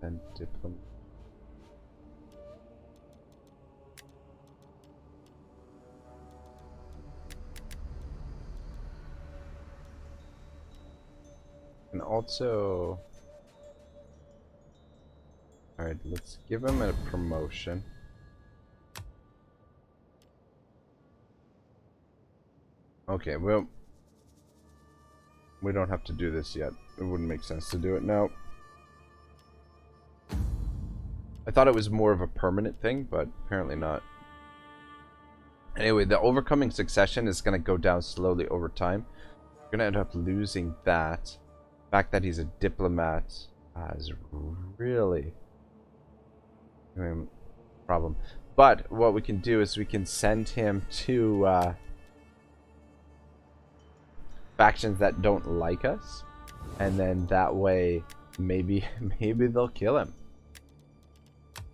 A: And diplomat. And also, alright, let's give him a promotion. Okay, well, we don't have to do this yet. It wouldn't make sense to do it now. I thought it was more of a permanent thing, but apparently not. Anyway, the overcoming succession is going to go down slowly over time. We're going to end up losing that. The fact that he's a diplomat is really a problem. But what we can do is we can send him to factions that don't like us, and then that way maybe they'll kill him.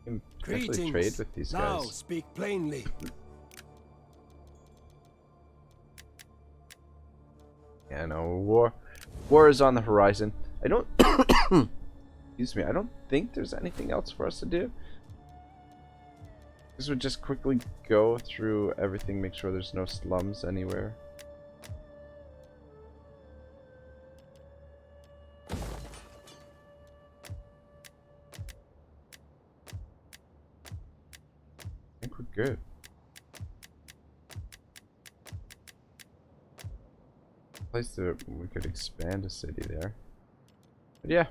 A: We can potentially trade with these
G: now
A: guys.
G: speak plainly.
A: Yeah, no, war is on the horizon. I don't excuse me, I don't think there's anything else for us to do. This would just quickly go through everything, make sure there's no slums anywhere. I think we're good. Place that we could expand a city there. But yeah.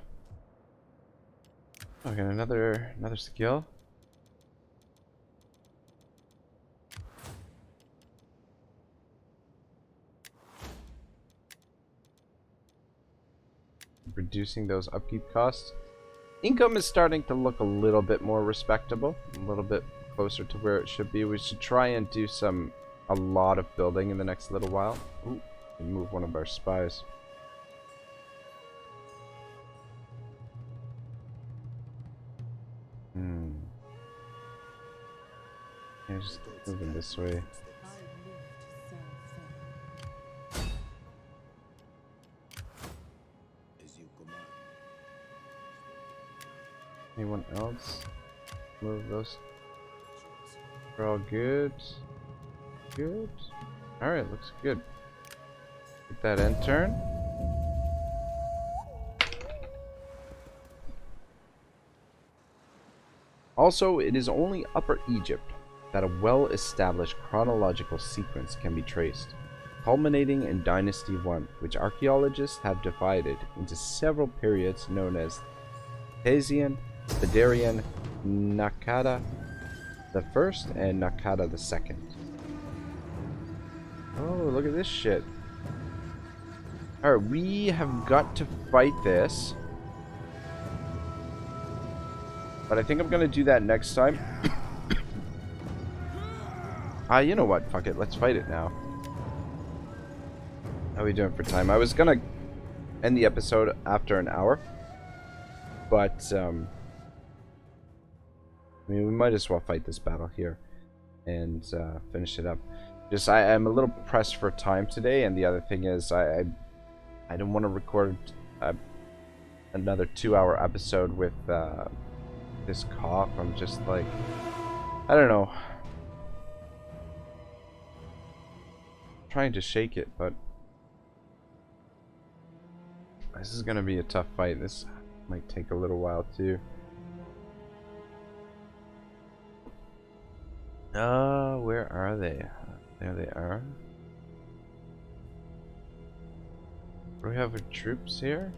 A: Okay, another skill. Reducing those upkeep costs. Income is starting to look a little bit more respectable, a little bit closer to where it should be. We should try and do a lot of building in the next little while. Ooh, and move one of our spies. Yeah, just moving this way.
E: I live to serve Pharaoh.
G: As you command.
A: Anyone else? Move those. We're all good. Good. Alright, looks good. Get that end turn. Also, it is only Upper Egypt that a well-established chronological sequence can be traced. culminating in Dynasty 1, which archaeologists have divided into several periods known as Thasian, Badarian, Nakada the First, and Nakada the Second. Oh, look at this shit. Alright, we have got to fight this. But I think I'm gonna do that next time. You know what? Fuck it. Let's fight it now. How are we doing for time? I was gonna end the episode after an hour. But, I mean, we might as well fight this battle here. And, finish it up. Just, I'm a little pressed for time today. And the other thing is, I don't want to record another 2-hour episode with, this cough. I'm just like, I don't know. Trying to shake it, but this is gonna be a tough fight. This might take a little while too. Where are they? There they are. Do we have our troops here?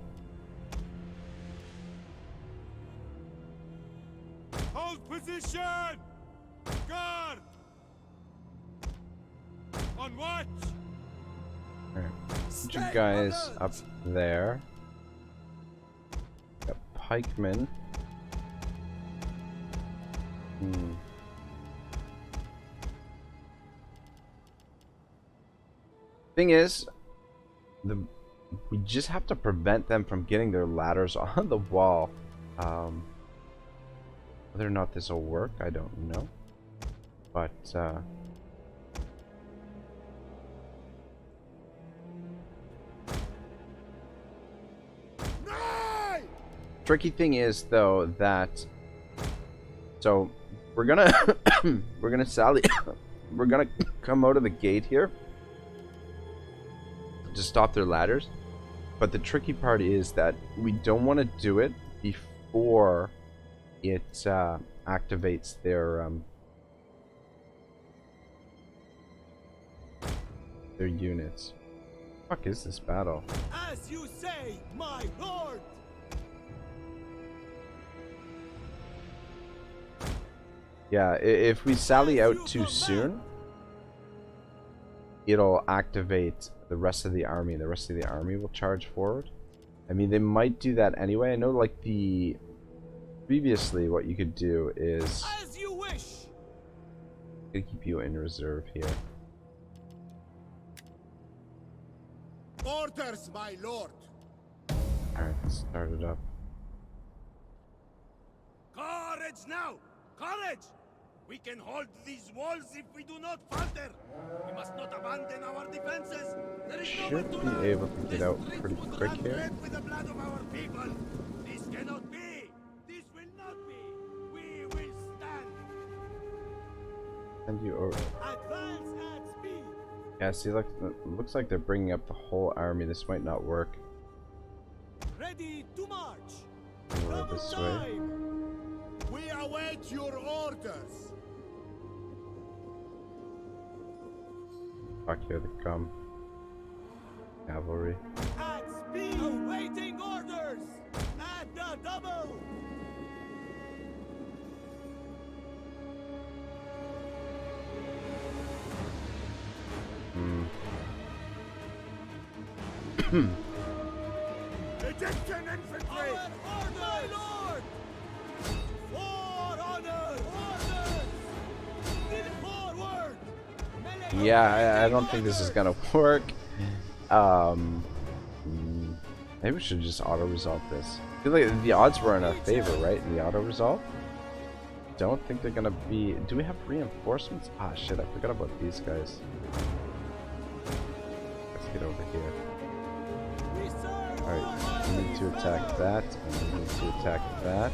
B: Hold position! Guard! On watch!
A: Alright. Put you guys up there. Got pikemen. Thing is, we just have to prevent them from getting their ladders on the wall. Whether or not this will work, I don't know. But, tricky thing is, though, that... So, we're gonna... we're gonna sally... we're gonna come out of the gate here to stop their ladders. But the tricky part is that we don't want to do it before it activates their units. What the fuck is this battle?
B: As you say, my lord!
A: Yeah, if we sally out too soon, it'll activate the rest of the army. The rest of the army will charge forward. I mean, they might do that anyway. I know, like, previously what you could do is...
B: As you wish!
A: I'm gonna keep you in reserve here.
G: Orders, my lord.
A: Alright, let's start it up.
B: Courage now! Courage! We can hold these walls if we do not falter. We must not abandon our defenses. There is no
A: Should be able to get out pretty quick here.
B: With the blood of our people. This cannot be. This will not be. We will stand.
A: Send you over.
B: Advance at speed.
A: Yeah, see, look, it looks like they're bringing up the whole army. This might not work.
B: Ready to march.
A: Over this way.
G: We await your orders.
A: Fuck, here they come. Cavalry.
B: At speed. Awaiting orders. At the double. Egyptian infantry. Order, my lord. For honor. Orders. Forward.
A: Yeah, I don't think this is gonna work. Maybe we should just auto-resolve this. I feel like the odds were in our favor, right? In the auto-resolve? Don't think they're gonna be... Do we have reinforcements? Ah, shit, I forgot about these guys. Let's get over here. Alright, we need to attack that, and we need to attack that.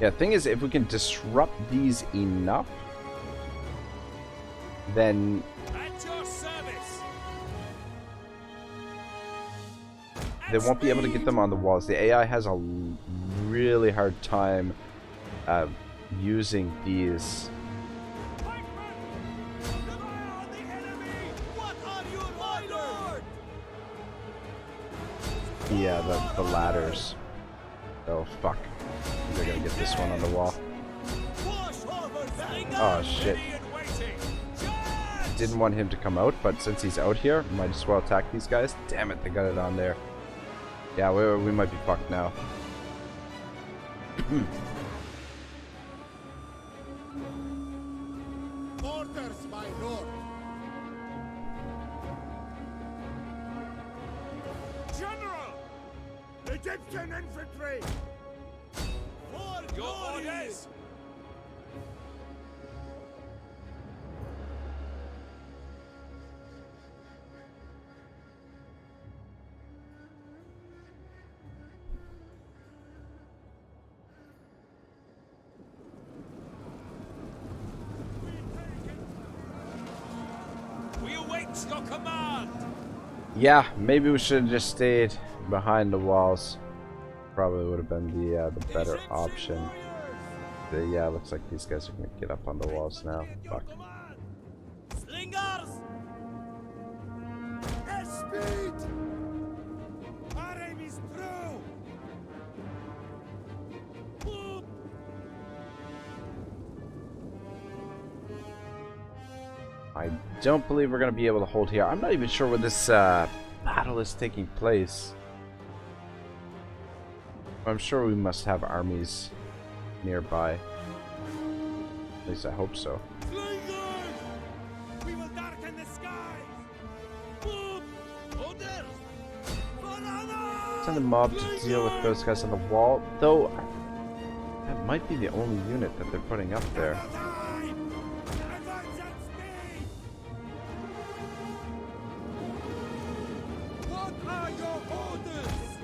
A: Yeah, thing is, if we can disrupt these enough, then
B: At your service.
A: they won't be able to get them on the walls. The AI has a really hard time using these.
B: Devour the enemy! What are your orders?
A: Yeah, the ladders. Oh fuck. They're gonna get this one on the wall.
B: Wash over them!
A: Oh shit.
B: Ready and waiting! Charge!
A: Didn't want him to come out, but since he's out here, might as well attack these guys. Damn it, they got it on there. Yeah, we might be fucked now.
G: Orders, my lord.
B: General!
G: Egyptian infantry.
B: For your orders! We await your command!
A: Yeah, maybe we should have just stayed behind the walls. Probably would have been the better option. Yeah, looks like these guys are gonna get up on the walls now. Fuck.
B: Slingers!
G: Speed.
B: Our aim is through! Move!
A: I don't believe we're gonna be able to hold here. I'm not even sure where this battle is taking place. I'm sure we must have armies nearby. At least I hope so.
B: Slingers! We will darken the skies! Move! Orders! For honor!
A: Send a mob to deal with those guys on the wall. Though, that might be the only unit that they're putting up there.
B: Time! Advance at speed! What are your orders?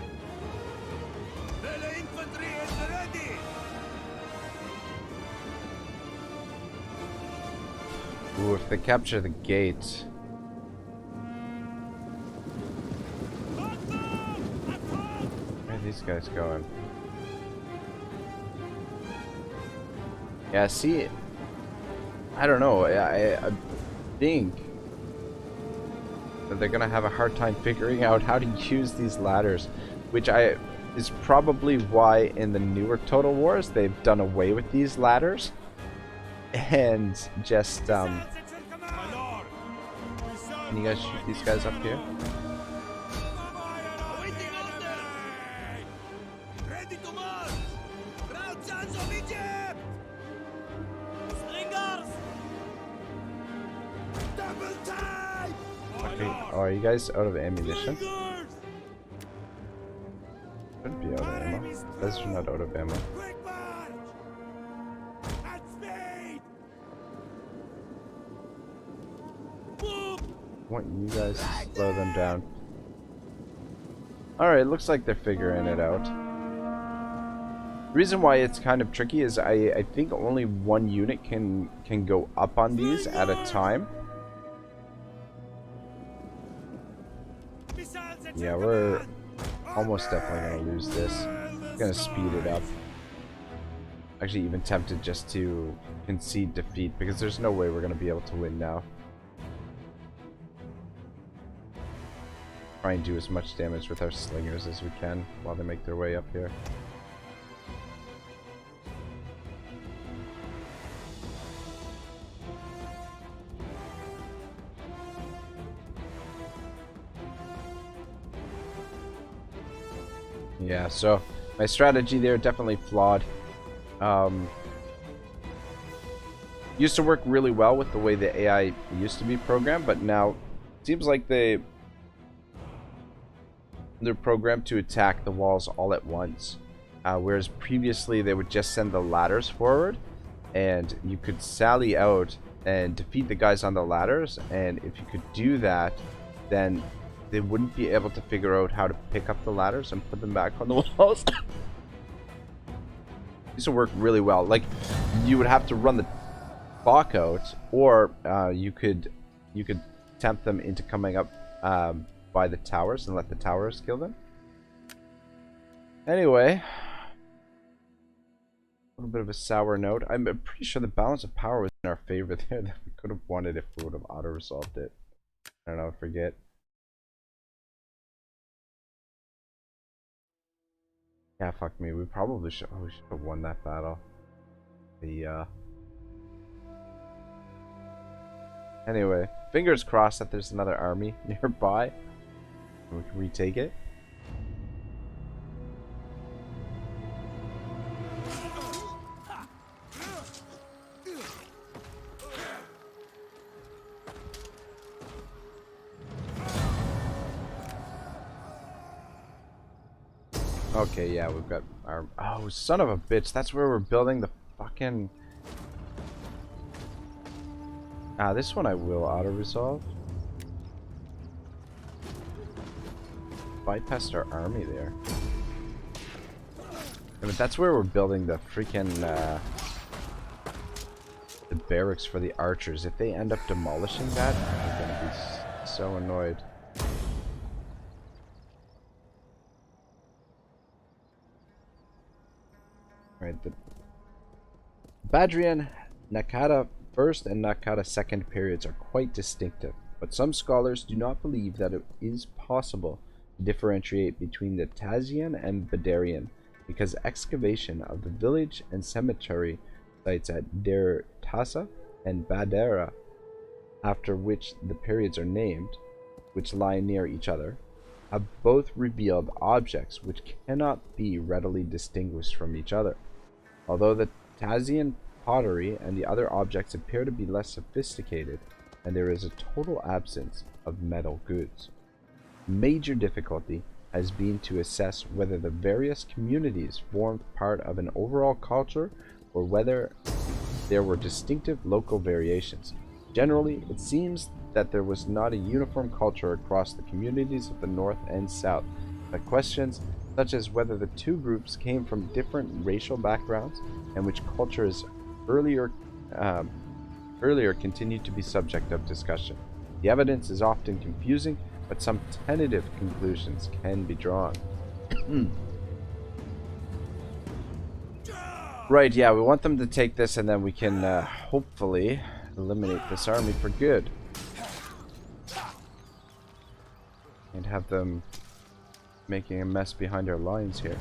B: The infantry is ready!
A: Ooh, if they capture the gate. Where are these guys going? Yeah, see, I don't know. I think that they're gonna have a hard time figuring out how to use these ladders, which is probably why in the newer Total Wars they've done away with these ladders and just
B: My lord!
A: Can you guys shoot these guys up here?
B: Awaiting orders! Ready to march! Proud sons of Egypt! Slingers! Double time!
A: Okay. Oh, are you guys out of ammunition?
B: Slingers!
A: Should be out of ammo. Those are not out of ammo.
B: Quick march! At speed! Move!
A: I want you guys to slow them down. Alright, looks like they're figuring it out. The reason why it's kind of tricky is I think only one unit can go up on these at a time.
B: Missiles at
A: Yeah,
B: your
A: we're
B: command!
A: almost definitely gonna lose this. Gonna speed it up. Actually, even tempted just to concede defeat because there's no way we're gonna be able to win now. Try and do as much damage with our slingers as we can while they make their way up here. Yeah, so my strategy there definitely flawed. Used to work really well with the way the AI used to be programmed, but now it seems like they're programmed to attack the walls all at once. Whereas previously they would just send the ladders forward and you could sally out and defeat the guys on the ladders, and if you could do that, then they wouldn't be able to figure out how to pick up the ladders and put them back on the walls. Used to work really well. Like, you would have to run the Bach out, or you could tempt them into coming up by the towers and let the towers kill them. Anyway, little bit of a sour note. I'm pretty sure the balance of power was in our favor there that we could have won it if we would have auto-resolved it. I don't know, I forget. Yeah, fuck me. We probably should. Oh, we should have won that battle. Anyway, fingers crossed that there's another army nearby. And we can retake it. Okay, yeah, we've got our... Oh, son of a bitch. That's where we're building the fucking... Ah, this one I will auto-resolve. Bypassed our army there. But that's where we're building the freaking... the barracks for the archers. If they end up demolishing that, I'm gonna be so annoyed. Right, the Badrian Nakata first and Nakata second periods are quite distinctive, but some scholars do not believe that it is possible to differentiate between the Tazian and Badarian because excavation of the village and cemetery sites at Der Tasa and Badera, after which the periods are named, which lie near each other, have both revealed objects which cannot be readily distinguished from each other. Although the Tazian pottery and the other objects appear to be less sophisticated, and there is a total absence of metal goods. Major difficulty has been to assess whether the various communities formed part of an overall culture or whether there were distinctive local variations. Generally, it seems that there was not a uniform culture across the communities of the north and south, but questions such as whether the two groups came from different racial backgrounds and which cultures earlier continued to be subject of discussion. The evidence is often confusing, but some tentative conclusions can be drawn. Right, yeah, we want them to take this and then we can hopefully eliminate this army for good. And have them making a mess behind our lines here.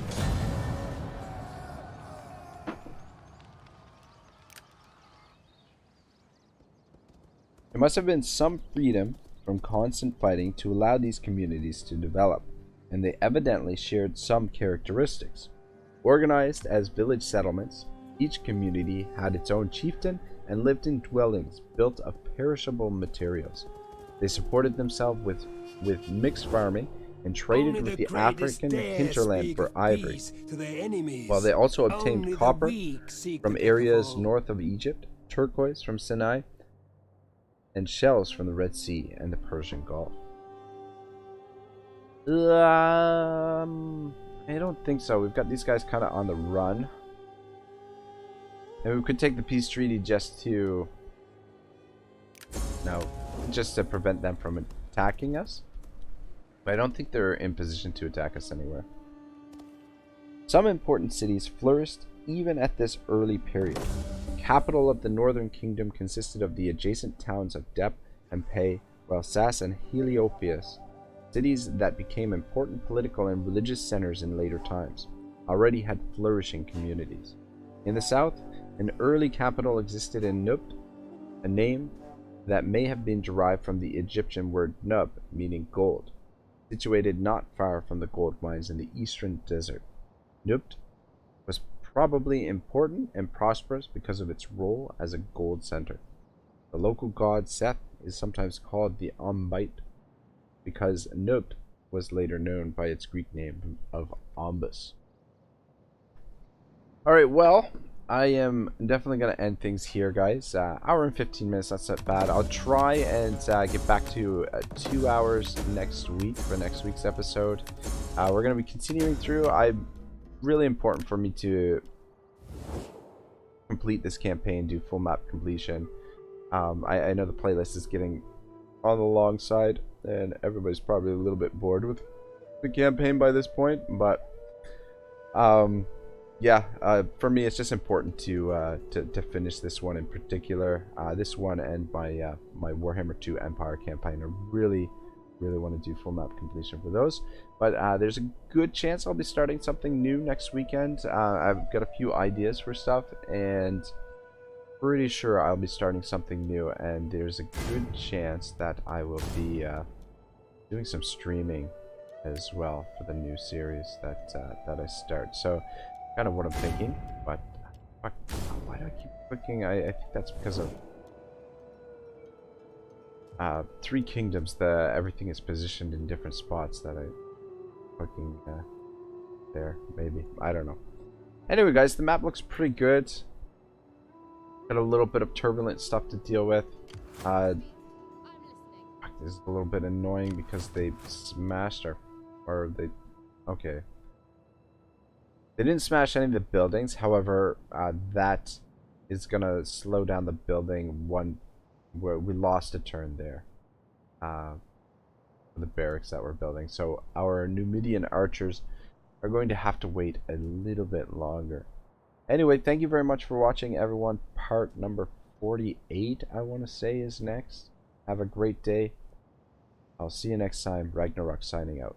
A: There must have been some freedom from constant fighting to allow these communities to develop, and they evidently shared some characteristics. Organized as village settlements, each community had its own chieftain and lived in dwellings built of perishable materials. They supported themselves with mixed farming and traded with the African hinterland for ivory, while they also obtained copper from areas north of Egypt, turquoise from Sinai, and shells from the Red Sea and the Persian Gulf. I don't think so. We've got these guys kind of on the run. And we could take the peace treaty just to... No, just to prevent them from attacking us. But I don't think they're in position to attack us anywhere. Some important cities flourished even at this early period. The capital of the northern kingdom consisted of the adjacent towns of Dep and Pe, while Sas and Heliopolis, cities that became important political and religious centers in later times, already had flourishing communities. In the south, an early capital existed in Nubt, a name that may have been derived from the Egyptian word nub, meaning gold, situated not far from the gold mines in the eastern desert. Nubt was probably important and prosperous because of its role as a gold center. The local god Seth is sometimes called the Ombite because Nubt was later known by its Greek name of Ombus. Alright, well, I am definitely going to end things here, guys. Hour and 15 minutes, that's not bad. I'll try and get back to 2 hours next week for next week's episode. We're going to be continuing through. Really important for me to complete this campaign, do full map completion. I know the playlist is getting on the long side, and everybody's probably a little bit bored with the campaign by this point, but yeah, for me, it's just important to finish this one in particular. This one and my Warhammer 2 Empire campaign. I really want to do full map completion for those. But there's a good chance I'll be starting something new next weekend. I've got a few ideas for stuff, and pretty sure I'll be starting something new. And there's a good chance that I will be doing some streaming as well for the new series that I start. So kind of what I'm thinking, but fuck, why do I keep clicking? I think that's because of Three Kingdoms. Everything is positioned in different spots that I clicking there. Maybe, I don't know. Anyway, guys, the map looks pretty good. Got a little bit of turbulent stuff to deal with.
C: I'm listening.
A: This is a little bit annoying because they smashed okay. They didn't smash any of the buildings, however, that is gonna slow down the building where we lost a turn there. The barracks that we're building. So our Numidian archers are going to have to wait a little bit longer. Anyway, thank you very much for watching, everyone. Part number 48, I want to say, is next. Have a great day. I'll see you next time. Ragnarok signing out.